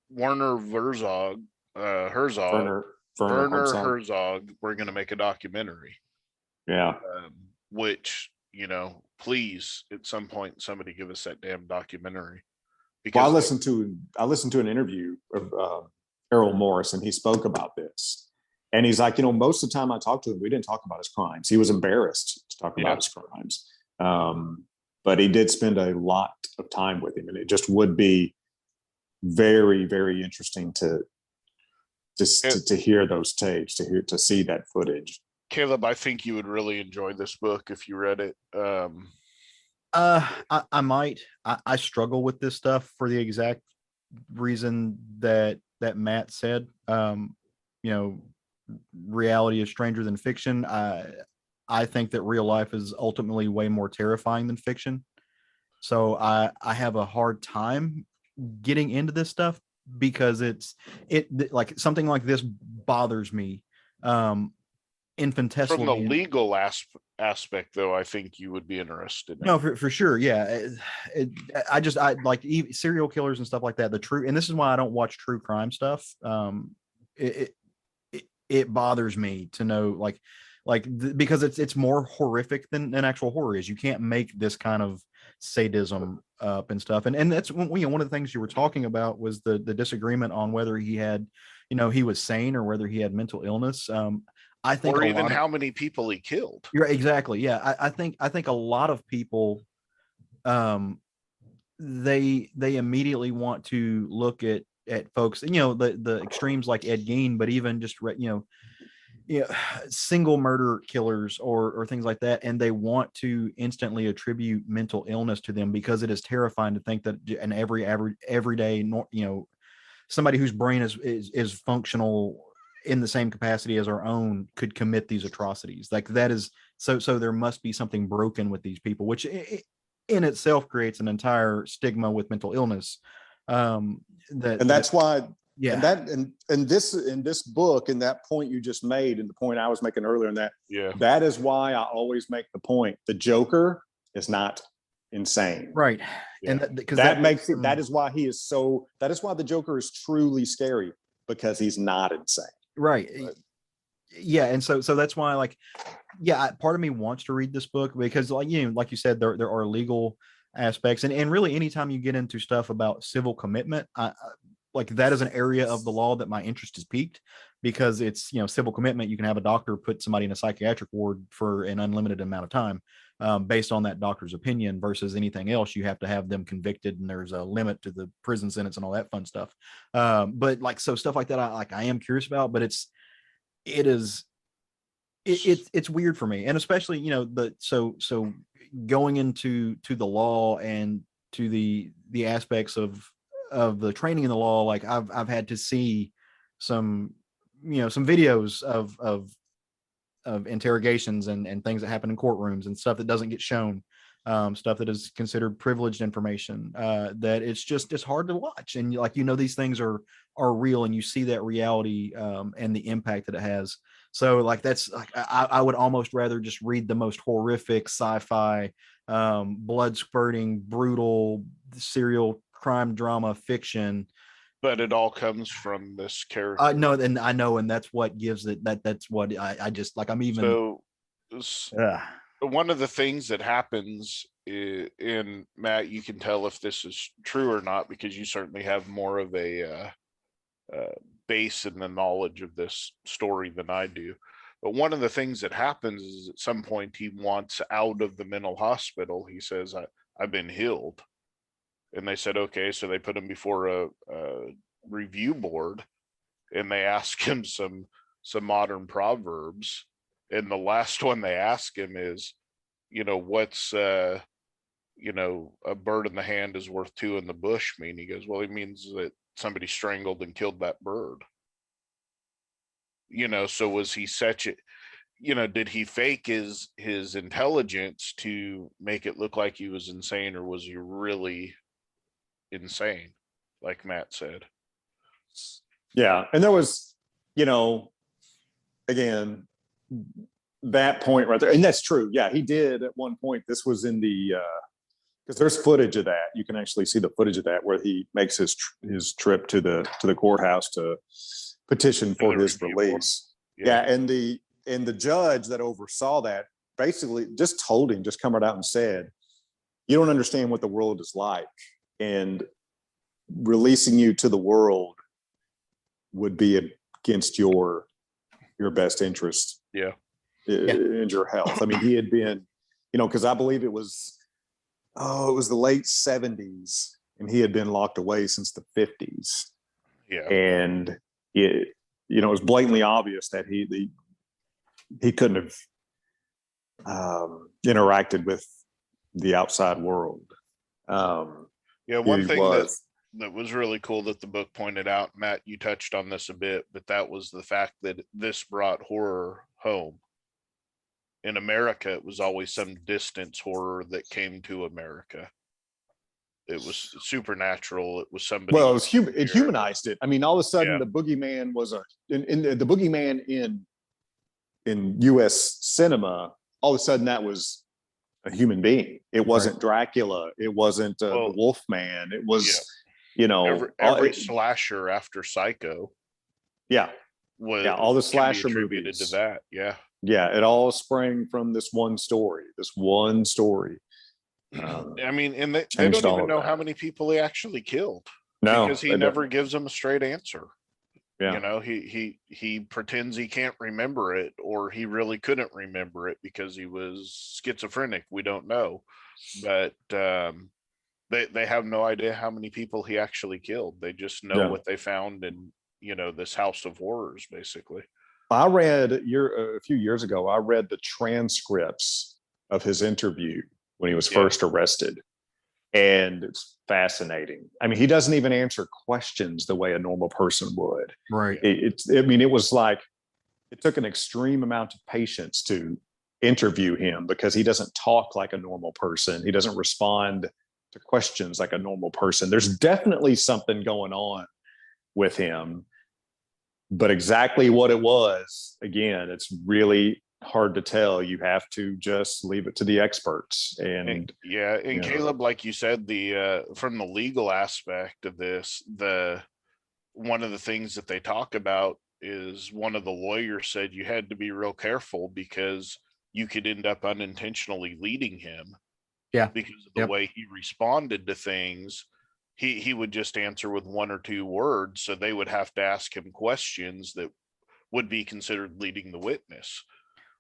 Werner Herzog, Werner Herzog, we're going to make a documentary. Yeah. Which, please, at some point, somebody give us that damn documentary. Because I listened to an interview of Errol Morris, and he spoke about this. And he's like, most of the time I talked to him, we didn't talk about his crimes. He was embarrassed to talk about his crimes. But he did spend a lot of time with him, and it just would be very, very interesting to hear those tapes, to see that footage. Caleb, I think you would really enjoy this book if you read it. I might. I struggle with this stuff for the exact reason that Matt said. Reality is stranger than fiction. I think that real life is ultimately way more terrifying than fiction. So I have a hard time getting into this stuff because it like something like this bothers me. Infinitesimally. From the legal aspect, though, I think you would be interested in. No, for sure. Yeah. I like serial killers and stuff like that. And this is why I don't watch true crime stuff. It bothers me to know because it's more horrific than actual horror is. You can't make this kind of sadism up and stuff. And that's one of the things you were talking about was the disagreement on whether he had, he was sane or whether he had mental illness. I think, or even how many people he killed. You're exactly. Yeah. I think a lot of people, they immediately want to look at folks, the extremes like Ed Gein, but even just, single murder killers or things like that. And they want to instantly attribute mental illness to them because it is terrifying to think that an everyday, somebody whose brain is functional in the same capacity as our own could commit these atrocities. Like that is so there must be something broken with these people, which in itself creates an entire stigma with mental illness. That's why, yeah. And in this book, and that point you just made, and the point I was making earlier, in that, that is why I always make the point: the Joker is not insane, right? Yeah. And that is why he is so. That is why the Joker is truly scary, because he's not insane, right? Yeah, and so that's why, part of me wants to read this book because, like you said, there are legal aspects, and really anytime you get into stuff about civil commitment, that is an area of the law that my interest is piqued, because it's civil commitment. You can have a doctor put somebody in a psychiatric ward for an unlimited amount of time based on that doctor's opinion, versus anything else you have to have them convicted, and there's a limit to the prison sentence and all that fun stuff. But stuff like that I am curious about, but it's weird for me, and especially so going into the law and to the aspects of the training in the law. Like I've had to see some videos of interrogations and things that happen in courtrooms and stuff that doesn't get shown, stuff that is considered privileged information, that it's hard to watch. And these things are real, and you see that reality and the impact that it has. So I would almost rather just read the most horrific sci-fi, blood spurting, brutal serial crime drama fiction. But it all comes from this character. No, and I know, and that's what gives it that's what I just I'm even. So one of the things that happens in Matt, you can tell if this is true or not, because you certainly have more of a base in the knowledge of this story than I do. But one of the things that happens is at some point he wants out of the mental hospital. He says, I've been healed. And they said, okay. So they put him before a review board, and they ask him some modern proverbs. And the last one they ask him is, what's, a bird in the hand is worth two in the bush mean? He goes, well, it means that somebody strangled and killed that bird. So was he did he fake his intelligence to make it look like he was insane, or was he really insane, like Matt said? Yeah. And there was, again, that point right there. And that's true. Yeah, he did at one point. This was in the, because there's footage of that. You can actually see the footage of that where he makes his trip to the courthouse to petition for his release. Yeah. And the judge that oversaw that basically just told him, just come right out and said, you don't understand what the world is like, and releasing you to the world would be against your your best interest Yeah. in your health. I mean, he had been, because I believe it was the late 70s, and he had been locked away since the 50s. Yeah. And it was blatantly obvious that he couldn't have interacted with the outside world. One thing that was really cool that the book pointed out, Matt, you touched on this a bit, but that was the fact that this brought horror home. In America, it was always some distance horror that came to America. It was supernatural. It was somebody. Well, it humanized it. I mean, all of a sudden, the boogeyman was the boogeyman in U.S. cinema. All of a sudden, that was a human being. It wasn't Dracula. It wasn't the Wolfman. It was, every slasher after Psycho. Yeah. All the slasher movies to that. Yeah. Yeah. It all sprang from this one story. I mean, and they don't even know how many people he actually killed. No, because he never gives them a straight answer. Yeah. He pretends he can't remember it, or he really couldn't remember it because he was schizophrenic. We don't know, but they have no idea how many people he actually killed. They just know what they found in this house of horrors, basically. I read a few years ago. I read the transcripts of his interview when he was first arrested. And it's fascinating. I mean, he doesn't even answer questions the way a normal person would. Right. It was like, it took an extreme amount of patience to interview him because he doesn't talk like a normal person. He doesn't respond to questions like a normal person. There's definitely something going on with him, but exactly what it was, again, it's really hard to tell. You have to just leave it to the experts. And Caleb, like you said, the from the legal aspect of this, one of the things that they talk about is one of the lawyers said you had to be real careful because you could end up unintentionally leading him. Yeah. Because of the way he responded to things. He would just answer with one or two words, so they would have to ask him questions that would be considered leading the witness.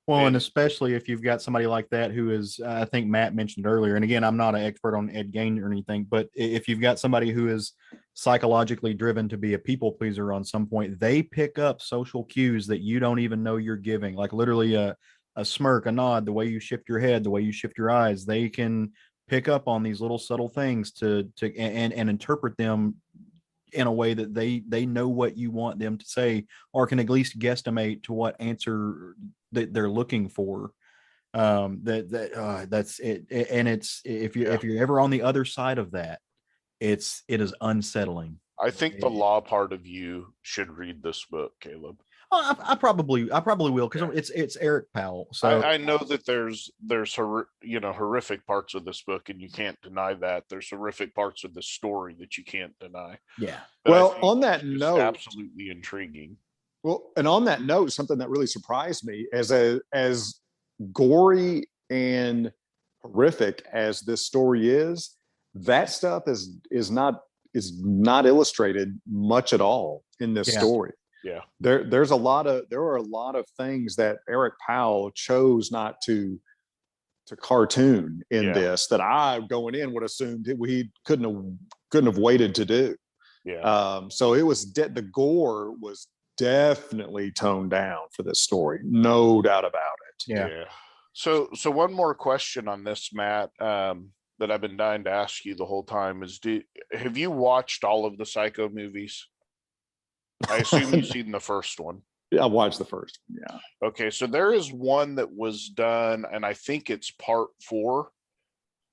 Well, and especially if you've got somebody like that who is, I think Matt mentioned earlier, and again, I'm not an expert on Ed Gein or anything, but if you've got somebody who is psychologically driven to be a people pleaser on some point, they pick up social cues that you don't even know you're giving, like literally a smirk, a nod, the way you shift your head, the way you shift your eyes. They can pick up on these little subtle things and interpret them in a way that they know what you want them to say, or can at least guesstimate to what answer that they're looking for. That's it. And it's, if you're ever on the other side of that, it is unsettling. I think the law part of you should read this book, Caleb. I probably will, because it's Eric Powell. So I know that there's horrific parts of this book, and you can't deny that. There's horrific parts of the story that you can't deny. Yeah. But well, on that note, absolutely intriguing. Well, and on that note, something that really surprised me, as gory and horrific as this story is, that stuff is not illustrated much at all in this story. Yeah. There are a lot of things that Eric Powell chose not to cartoon in this that I, going in, would assume that we couldn't have waited to do. Yeah. So it was the gore was definitely toned down for this story, no doubt about it. Yeah. So one more question on this, Matt, that I've been dying to ask you the whole time is, have you watched all of the Psycho movies? I assume you've seen the first one. Yeah, I watched the first one. Yeah. Okay, so there is one that was done, and I think it's part 4,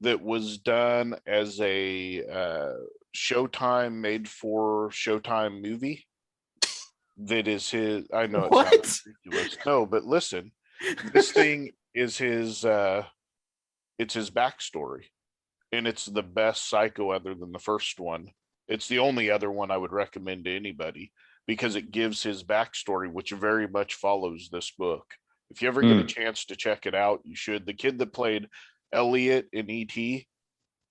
that was done as a Showtime, made for Showtime movie. That is his. I know it's ridiculous. No, but listen, this thing is his. It's his backstory, and it's the best Psycho other than the first one. It's the only other one I would recommend to anybody, because it gives his backstory, which very much follows this book. If you ever get a chance to check it out, you should. The kid that played Elliot in E.T.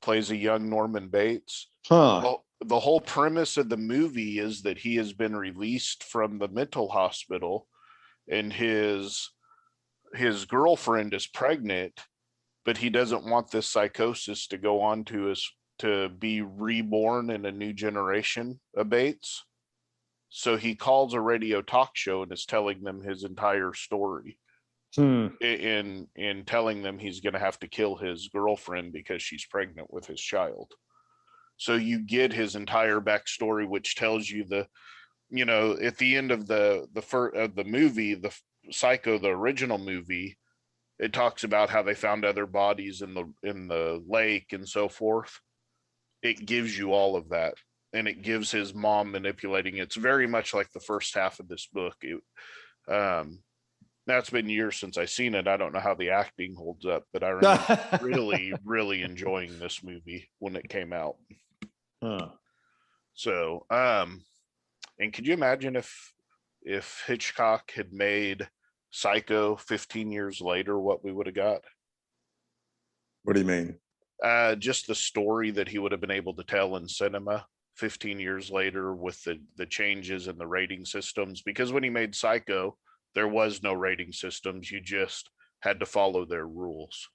plays a young Norman Bates. Well, the whole premise of the movie is that he has been released from the mental hospital, and his girlfriend is pregnant, but he doesn't want this psychosis to go on to be reborn in a new generation of Bates. So he calls a radio talk show and is telling them his entire story. In telling them he's going to have to kill his girlfriend because she's pregnant with his child. So you get his entire backstory, which tells you at the end of the movie, the Psycho, the original movie, it talks about how they found other bodies in the lake and so forth. It gives you all of that, and it gives his mom manipulating. It's very much like the first half of this book. Now it's been years since I've seen it. I don't know how the acting holds up, but I remember really, really enjoying this movie when it came out. So, and could you imagine if Hitchcock had made Psycho 15 years later, what we would have got? What do you mean? Just the story that he would have been able to tell in cinema 15 years later with the changes in the rating systems. Because when he made Psycho, there was no rating systems. You just had to follow their rules.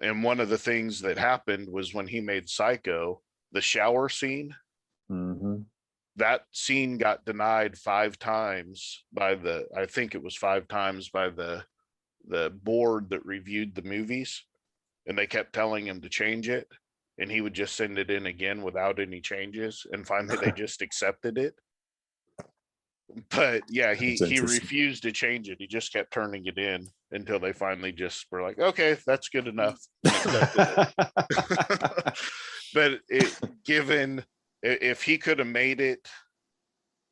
And one of the things that happened was when he made Psycho, the shower scene, that scene got denied 5 times by the board that reviewed the movies. And they kept telling him to change it. And he would just send it in again without any changes. And finally they just accepted it. But yeah, he refused to change it. He just kept turning it in until they finally just were like, okay, that's good enough. But if he could have made it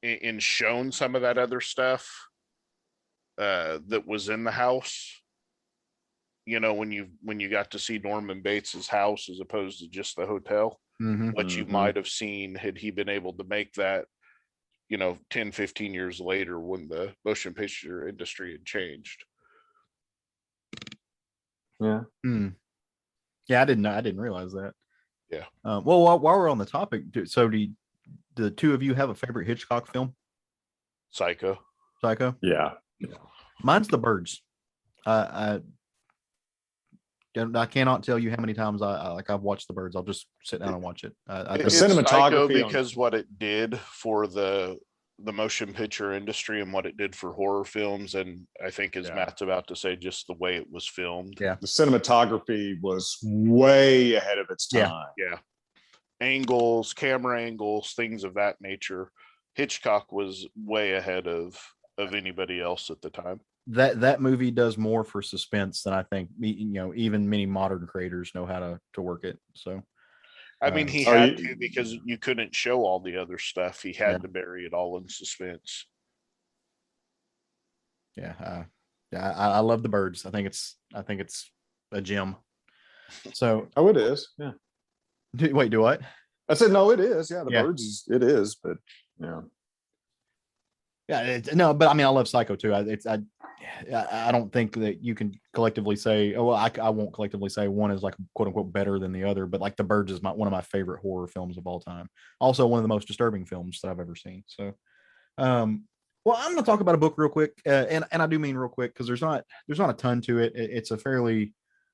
and shown some of that other stuff that was in the house, when you got to see Norman Bates's house as opposed to just the hotel, what you might have seen had he been able to make that 10, 15 years later when the motion picture industry had changed. Yeah. Yeah, I didn't realize that. Yeah. Well, while we're on the topic, so do the two of you have a favorite Hitchcock film? Psycho. Yeah. Mine's The Birds. I cannot tell you how many times I've watched The Birds. I'll just sit down and watch it. It's cinematography because what it did for the motion picture industry and what it did for horror films, and I think as Matt's about to say, just the way it was filmed. Yeah, the cinematography was way ahead of its time. Yeah. Angles, camera angles, things of that nature. Hitchcock was way ahead of anybody else at the time. That movie does more for suspense than I think even many modern creators know how to work it. So I mean, he had to, because you couldn't show all the other stuff. He had to bury it all in suspense. Yeah, I love The Birds. I think it's a gem. So it is. Yeah. Wait, do what? I said no, it is. Yeah, The Birds it is, but yeah. Yeah, no, but I mean, I love Psycho too. I don't think that you can collectively say, I won't collectively say one is like quote unquote better than the other, but like The Birds is one of my favorite horror films of all time. Also one of the most disturbing films that I've ever seen. So, well, I'm going to talk about a book real quick, and I do mean real quick because there's not a ton to it. It's a fairly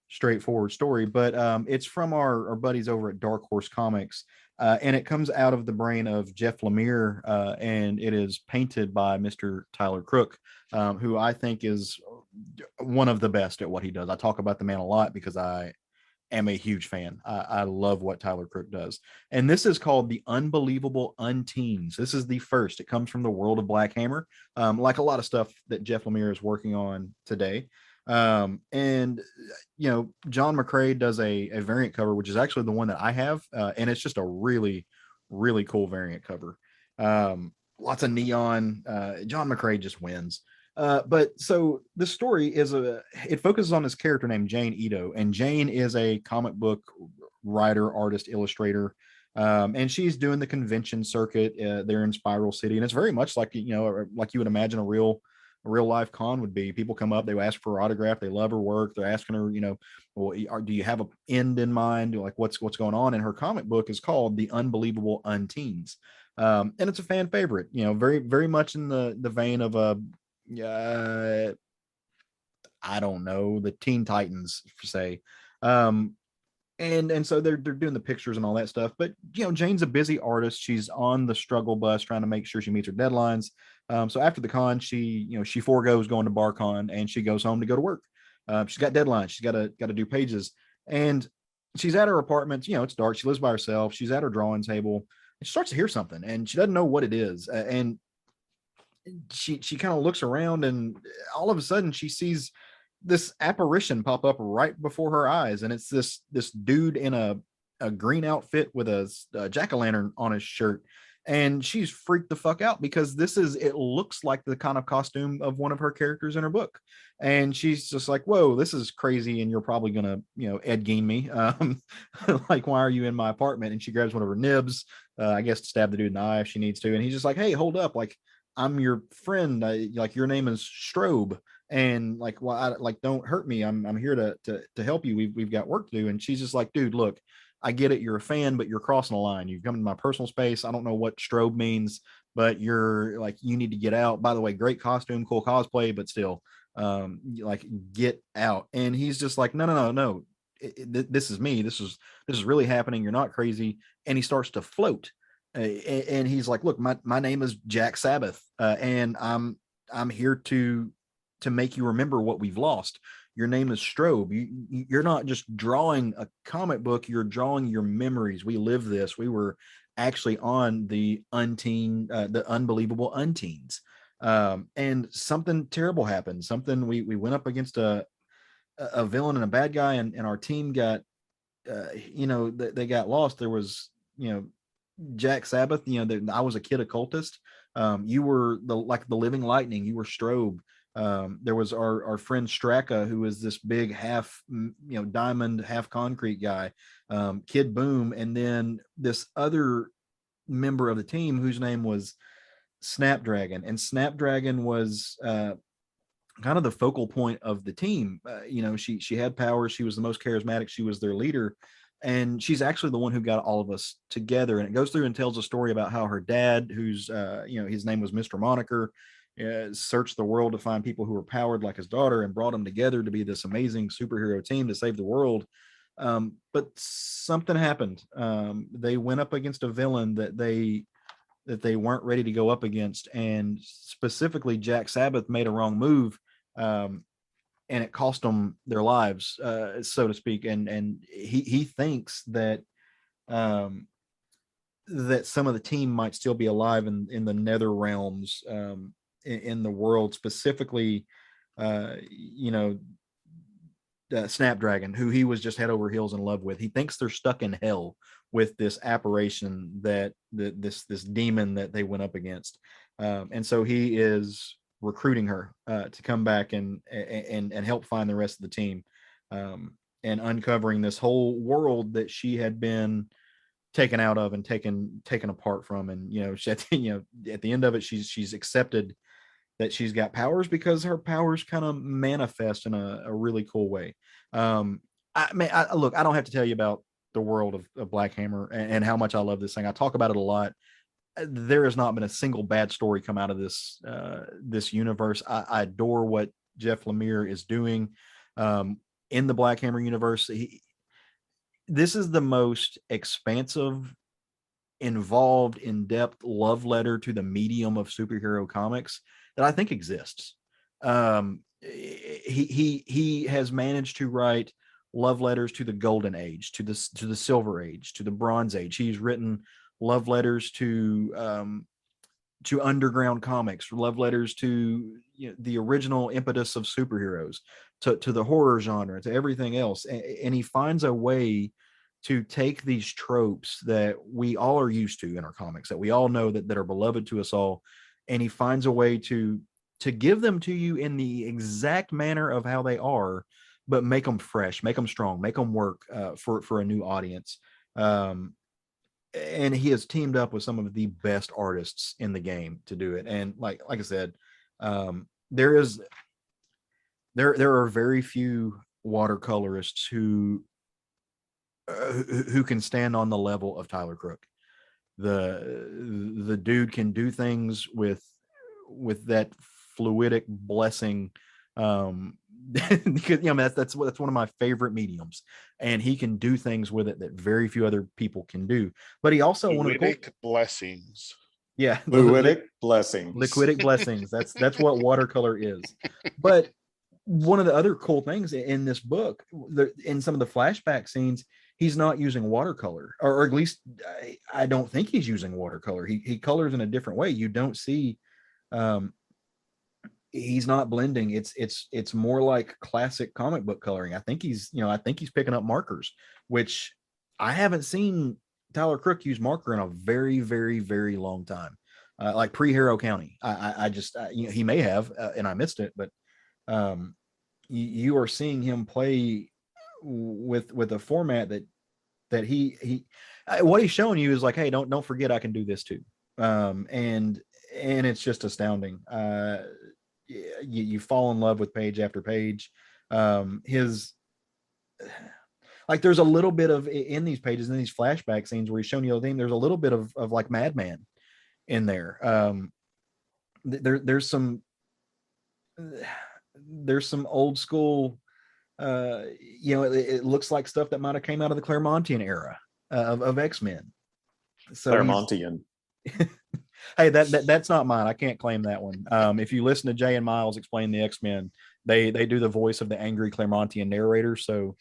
straightforward story, but it's from our buddies over at Dark Horse Comics. And it comes out of the brain of Jeff Lemire, and it is painted by Mr. Tyler Crook, who I think is one of the best at what he does. I talk about the man a lot because I am a huge fan. I love what Tyler Crook does. And this is called The Unbelievable Unteens. This is the first. It comes from the world of Black Hammer, like a lot of stuff that Jeff Lemire is working on today. And John McCrae does a variant cover, which is actually the one that I have, and it's just a really, really cool variant cover. Lots of neon. John McCrae just wins. But so the story it focuses on this character named Jane Ito, and Jane is a comic book writer, artist, illustrator. And she's doing the convention circuit there in Spiral City, and it's very much like like you would imagine a real life con would be. People come up, they ask for her autograph, they love her work, they're asking her, do you have an end in mind? Like what's going on? And her comic book is called The Unbelievable Unteens. And it's a fan favorite, very, very much in the vein of I don't know, the Teen Titans, per se. And so they're doing the pictures and all that stuff. But Jane's a busy artist. She's on the struggle bus trying to make sure she meets her deadlines. So after the con, she foregoes going to BarCon and she goes home to go to work. She's got deadlines. She's got to do pages, and she's at her apartment. It's dark. She lives by herself. She's at her drawing table and she starts to hear something, and she doesn't know what it is. And she kind of looks around, and all of a sudden she sees this apparition pop up right before her eyes, and it's this dude in a green outfit with a jack-o'-lantern on his shirt, and she's freaked the fuck out because it looks like the kind of costume of one of her characters in her book, and she's just like, whoa, this is crazy, and you're probably gonna Ed Gein me, like, why are you in my apartment? And she grabs one of her nibs, I guess to stab the dude in the eye if she needs to, and he's just like, hey, hold up, like, I'm your friend, like, your name is Strobe, and like, well, don't hurt me, I'm here to help you, we've got work to do. And she's just like, dude, look, I get it, you're a fan, but you're crossing a line, you've come into my personal space, I don't know what Strobe means, but you're like, you need to get out. By the way, great costume, cool cosplay, but still, like, get out. And he's just like, no, this is me, this is really happening, you're not crazy. And he starts to float, and he's like, look, my name is Jack Sabbath, and I'm here to make you remember what we've lost. Your name is Strobe. You're not just drawing a comic book, you're drawing your memories. We live this. We were actually on the the unbelievable Unteens. And something terrible happened. We went up against a villain and a bad guy, and our team got, they got lost. There was, Jack Sabbath, I was a kid occultist. You were the living lightning. You were Strobe. There was our friend Straka, who was this big half, diamond, half concrete guy, Kid Boom, and then this other member of the team whose name was Snapdragon. And Snapdragon was kind of the focal point of the team. She had powers. She was the most charismatic. She was their leader. And she's actually the one who got all of us together. And it goes through and tells a story about how her dad, who's, his name was Mr. Moniker, searched the world to find people who were powered like his daughter and brought them together to be this amazing superhero team to save the world. But something happened. They went up against a villain that they weren't ready to go up against. And specifically, Jack Sabbath made a wrong move. And it cost them their lives, so to speak. And he thinks that that some of the team might still be alive in the nether realms, in the world, specifically, Snapdragon, who he was just head over heels in love with. He thinks they're stuck in hell with this apparition, this demon that they went up against, and so he is recruiting her to come back and help find the rest of the team, and uncovering this whole world that she had been taken out of and taken apart from. And she, at the end of it, she's accepted that she's got powers, because her powers kind of manifest in a really cool way. Look, I don't have to tell you about the world of Black Hammer and how much I love this thing. I talk about it a lot. There has not been a single bad story come out of this universe. I adore what Jeff Lemire is doing in the Black Hammer universe. This is the most expansive, involved, in-depth love letter to the medium of superhero comics that I think exists. He has managed to write love letters to the Golden Age, to the Silver Age, to the Bronze Age. He's written love letters to underground comics, love letters to the original impetus of superheroes, to the horror genre, to everything else. And he finds a way to take these tropes that we all are used to in our comics, that we all know that are beloved to us all, and he finds a way to give them to you in the exact manner of how they are, but make them fresh, make them strong, make them work for a new audience. And he has teamed up with some of the best artists in the game to do it. And like I said, there are very few watercolorists who can stand on the level of Tyler Crook. the dude can do things with that fluidic blessing. Because that's one of my favorite mediums, and he can do things with it that very few other people can do. But he also Fluidic blessings. Yeah, Fluidic blessings. liquidic blessings. That's what watercolor is. But one of the other cool things in this book, in some of the flashback scenes, he's not using watercolor, or at least I don't think he's using watercolor. He colors in a different way. You don't see, he's not blending. It's more like classic comic book coloring. I think he's picking up markers, which I haven't seen Tyler Crook use marker in a very, very, very long time. Like pre-Hero County. I just he may have, and I missed it, but you are seeing him play with a format that he what he's showing you is like, hey, don't forget I can do this too. And it's just astounding. You fall in love with page after page. His, like, there's a little bit of, in these pages, in these flashback scenes where he's showing you the thing, there's a little bit of like Madman in there. There's some old school, it looks like stuff that might have came out of the Claremontian era of X-Men. So Claremontian. Hey, that's not mine. I can't claim that one. If you listen to Jay and Miles explain the X-Men, they do the voice of the angry Claremontian narrator. So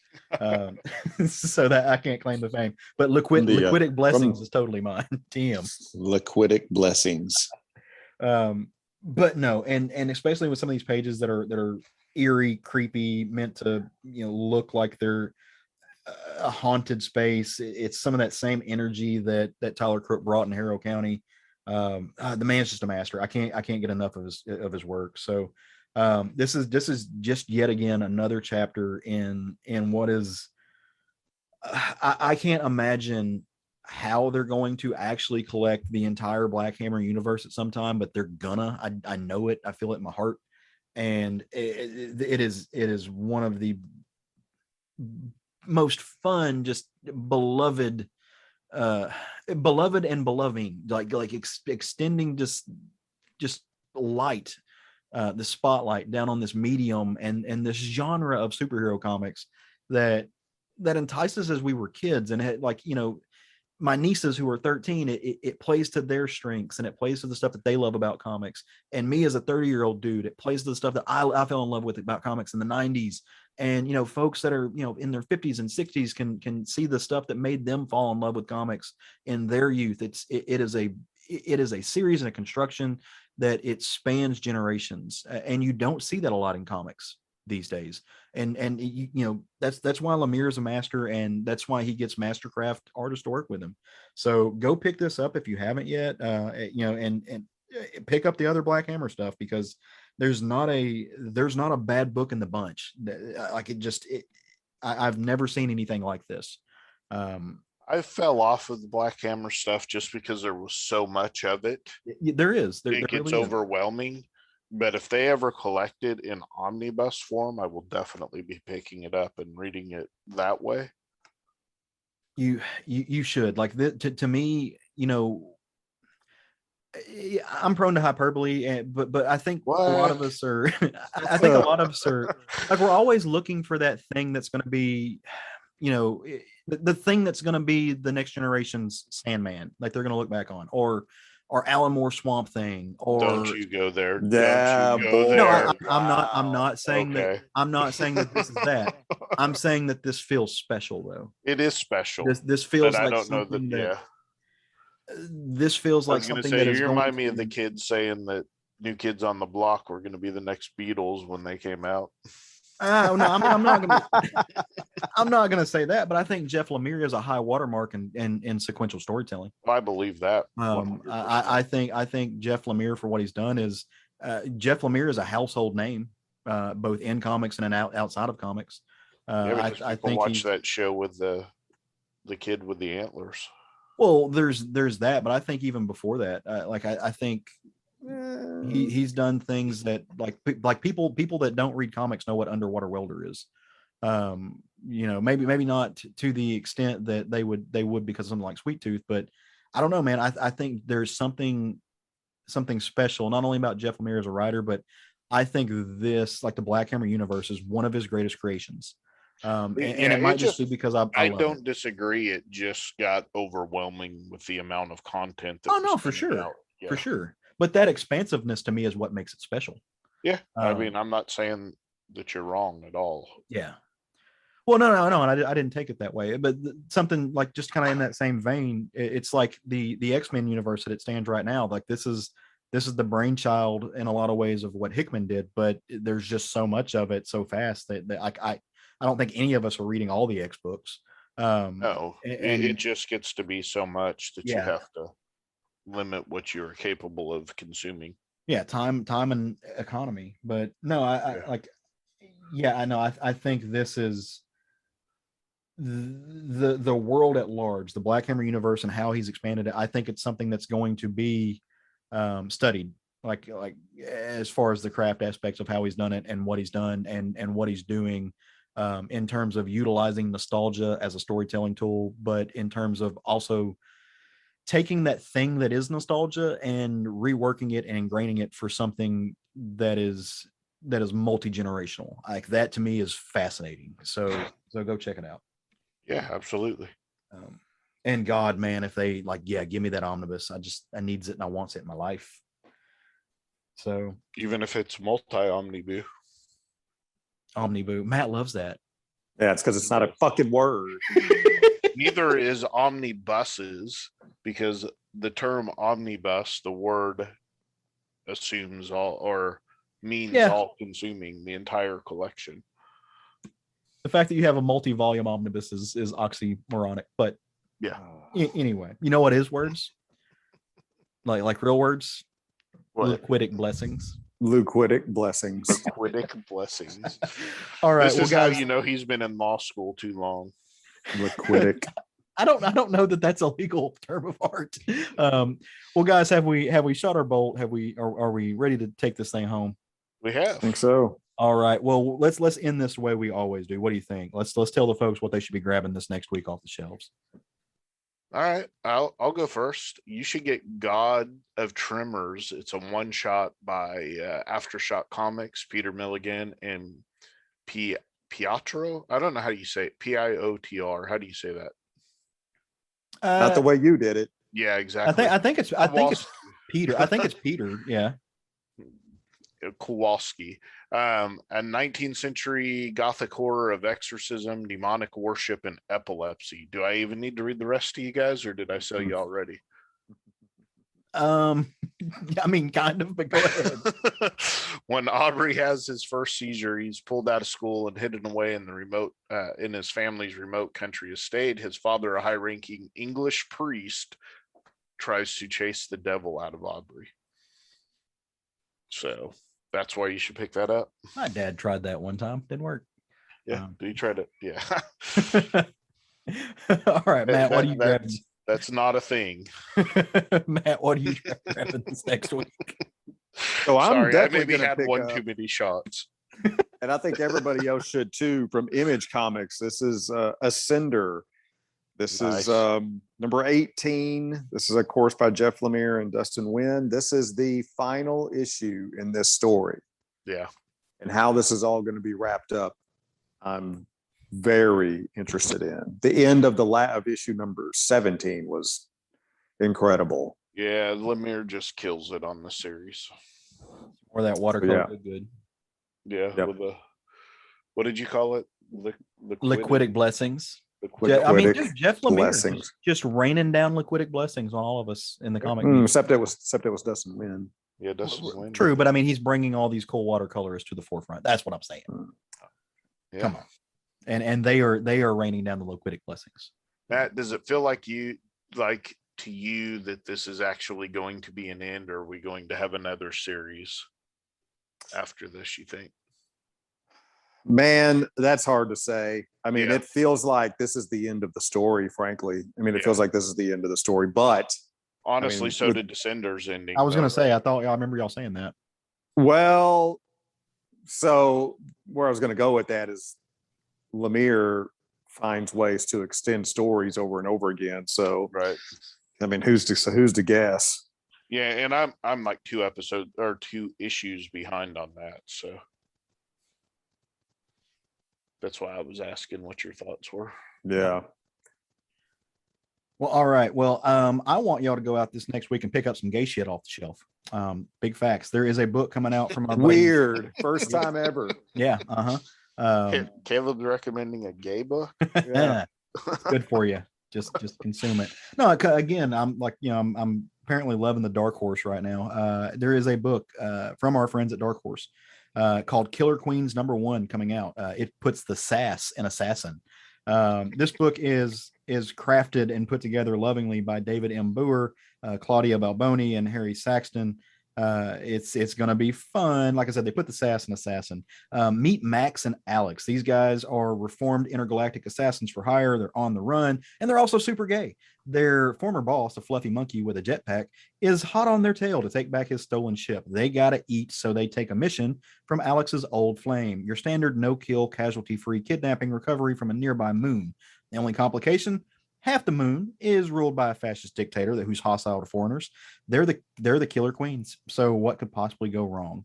so that I can't claim the fame. But liquidic blessings is totally mine. TM. Liquidic blessings. But no, and especially with some of these pages that are eerie, creepy, meant to look like they're a haunted space. It's some of that same energy that Tyler Crook brought in Harrow County. The man's just a master. I can't get enough of his work. So this is just yet again another chapter in what is, I can't imagine how they're going to actually collect the entire Black Hammer universe at some time, but they're gonna. I know it. I feel it in my heart, and it is one of the most fun, just beloved and beloving, like extending just light, the spotlight down on this medium and this genre of superhero comics that entices us as we were kids, and it, my nieces who are 13, it plays to their strengths, and it plays to the stuff that they love about comics. And me as a 30-year-old dude, it plays to the stuff that I fell in love with about comics in the 90s. And folks that are in their 50s and 60s can see the stuff that made them fall in love with comics in their youth. It is a series and a construction that it spans generations, and you don't see that a lot in comics these days. And that's why Lemire is a master, and that's why he gets Mastercraft artists to work with him. So go pick this up if you haven't yet, and pick up the other Black Hammer stuff, because there's not a bad book in the bunch. I've never seen anything like this. I fell off of the Black Hammer stuff just because there was so much of it. There is. It gets really overwhelming. But if they ever collect it in omnibus form, I will definitely be picking it up and reading it that way. You should. Like, to me, I'm prone to hyperbole, but I think a lot of us are. I think a lot of us are, like, we're always looking for that thing that's going to be, the thing that's going to be the next generation's Sandman, like they're going to look back on, or Alan Moore Swamp Thing, or don't you go there? Yeah, don't you go there. No, I'm not saying Okay. that. I'm not saying that this is that. I'm saying that this feels special, though. It is special. This feels but like I don't know something that. that. Yeah. This feels I like was going to something say, that is you going remind me of to- the kids saying that New Kids on the Block were going to be the next Beatles when they came out. No, I'm not gonna. I'm not gonna say that, but I think Jeff Lemire is a high watermark in sequential storytelling. I believe that. I think Jeff Lemire, for what he's done, is Jeff Lemire is a household name, both in comics and outside of comics. Yeah, because I people think watch that show with the kid with the antlers. Well, there's that, but I think even before that, I think he's done things that like people that don't read comics know what Underwater Welder is. Maybe not to the extent that they would because of something like Sweet Tooth, but I don't know, man. I think there's something special, not only about Jeff Lemire as a writer, but I think this, like the Black Hammer universe, is one of his greatest creations. And it might just be because I don't disagree. It just got overwhelming with the amount of content. Oh no, for sure, for sure. But that expansiveness to me is what makes it special. Yeah, I mean, I'm not saying that you're wrong at all. Yeah. Well, no, and I didn't take it that way. But something like just kind of in that same vein, it's like the X-Men universe that it stands right now. Like this is the brainchild in a lot of ways of what Hickman did, but there's just so much of it so fast that I don't think any of us are reading all the X books. No, and it just gets to be so much that you have to limit what you're capable of consuming. Yeah, time and economy. But no, I know. I think this is the world at large, the Black Hammer universe and how he's expanded it. I think it's something that's going to be studied, like as far as the craft aspects of how he's done it and what he's done and what he's doing in terms of utilizing nostalgia as a storytelling tool, but in terms of also taking that thing that is nostalgia and reworking it and ingraining it for something that is multi-generational. Like that to me is fascinating. So go check it out. Yeah, absolutely. And God, man, if they give me that omnibus, I needs it and I wants it in my life. So even if it's omniboo, Matt loves that. Yeah, it's because it's not a fucking word. Neither is omnibuses, because the term omnibus, the word assumes all or means all consuming the entire collection. The fact that you have a multi-volume omnibus is oxymoronic, but yeah. Anyway, you know what is words? Like real words? What? Liquidic blessings. Liquidic blessings. Liquidic blessings. All right. This is guys, how you know he's been in law school too long. Liquidic. I don't know that that's a legal term of art. Well, guys, have we shot our bolt? Are we ready to take this thing home? We have. I think so. All right. Well, let's end this the way we always do. What do you think? Let's tell the folks what they should be grabbing this next week off the shelves. All right, I'll go first. You should get God of Tremors. It's a one shot by Aftershock Comics, Peter Milligan and Piotr. I don't know how you say it. Piotr. How do you say that? Not the way you did it. Yeah, exactly. I think it's Peter. I think it's Peter. Yeah. Kowalski. A 19th century Gothic horror of exorcism, demonic worship, and epilepsy. Do I even need to read the rest to you guys, or did I sell you already? I mean, kind of, but go ahead. When Aubrey has his first seizure, he's pulled out of school and hidden away in the remote, in his family's remote country estate. His father, a high-ranking English priest, tries to chase the devil out of Aubrey. So that's why you should pick that up. My dad tried that one time. Didn't work. Yeah. Did he try to? Yeah. All right, Matt, what do you grab? That's not a thing. Matt, what do you grabbing this next week? So I'm sorry, I definitely maybe had one up, too many shots. And I think everybody else should too, from Image Comics. This is Ascender. This is number 18. This is, of course, by Jeff Lemire and Dustin Nguyen. This is the final issue in this story. Yeah. And how this is all going to be wrapped up, I'm very interested in. The end of of issue number 17 was incredible. Yeah, Lemire just kills it on the series. Or that watercolor good. Yeah. Yep. With what did you call it? Liquidic blessings. I mean, dude, Jeff Lemire just raining down liquidic blessings on all of us in the comic. Except it was Dustin Nguyen. Yeah, Dustin Nguyen. True, but I mean, he's bringing all these cool watercolors to the forefront. That's what I'm saying. Yeah. Come on, and they are raining down the liquidic blessings. Matt, does it feel like to you that this is actually going to be an end, or are we going to have another series after this? You think? Man, that's hard to say. I mean, it feels like this is the end of the story, frankly. I mean, it feels like this is the end of the story, but honestly, so did Descenders ending. I was going to say, I remember y'all saying that. Well, so where I was going to go with that is Lemire finds ways to extend stories over and over again. So I mean, who's to guess? Yeah, and I'm like 2 issues behind on that, so that's why I was asking what your thoughts were. Yeah. Well, all right. Well, I want y'all to go out this next week and pick up some gay shit off the shelf. Big facts. There is a book coming out from our buddies. Weird. First time ever. Yeah. Kevin's recommending a gay book. Yeah. It's good for you. Just consume it. No, again, I'm like, I'm apparently loving the Dark Horse right now. There is a book from our friends at Dark Horse called Killer Queens #1 coming out. It puts the sass in assassin. This book is crafted and put together lovingly by David M. Boer, Claudia Balboni, and Harry Saxton. It's going to be fun. Like I said, they put the sass in assassin. Meet Max and Alex. These guys are reformed intergalactic assassins for hire. They're on the run, and they're also super gay. Their former boss, a fluffy monkey with a jetpack, is hot on their tail to take back his stolen ship. They got to eat, so they take a mission from Alex's old flame. Your standard no-kill, casualty-free kidnapping recovery from a nearby moon. The only complication: half the moon is ruled by a fascist dictator who's hostile to foreigners. They're the killer queens. So what could possibly go wrong?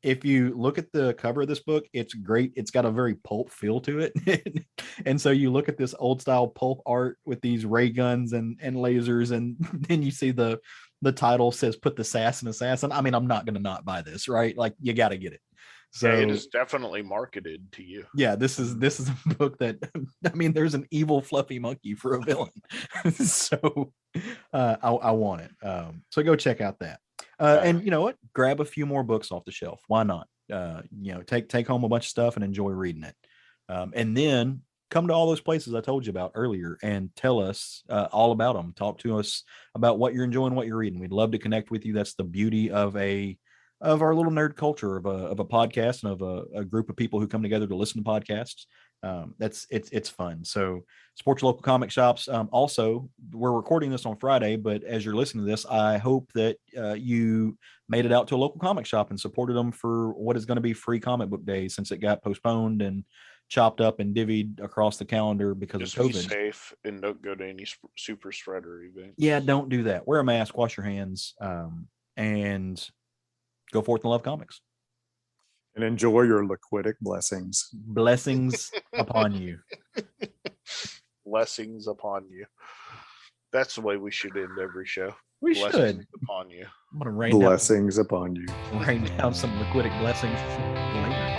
If you look at the cover of this book, it's great. It's got a very pulp feel to it. And so you look at this old style pulp art with these ray guns and lasers, and then you see the title says "Put the sass in assassin." I mean, I'm not going to not buy this, right? Like, you got to get it. So yeah, it is definitely marketed to you. Yeah, this is a book that, I mean, there's an evil fluffy monkey for a villain. So I want it. So go check out that. And you know what? Grab a few more books off the shelf. Why not? Take home a bunch of stuff and enjoy reading it. And then come to all those places I told you about earlier and tell us all about them. Talk to us about what you're enjoying, what you're reading. We'd love to connect with you. That's the beauty of our little nerd culture of a podcast and of a group of people who come together to listen to podcasts. It's fun. So support your local comic shops. Also, we're recording this on Friday, but as you're listening to this, I hope that you made it out to a local comic shop and supported them for what is going to be free comic book day, since it got postponed and chopped up and divvied across the calendar because Just of COVID. be safe and don't go to any super spreader events. Yeah, don't do that. Wear a mask, wash your hands, and go forth and love comics. And enjoy your liquidic blessings. Blessings upon you. Blessings upon you. That's the way we should end every show. We Blessings should. upon you. I'm going to Blessings upon you. rain down some liquidic blessings later.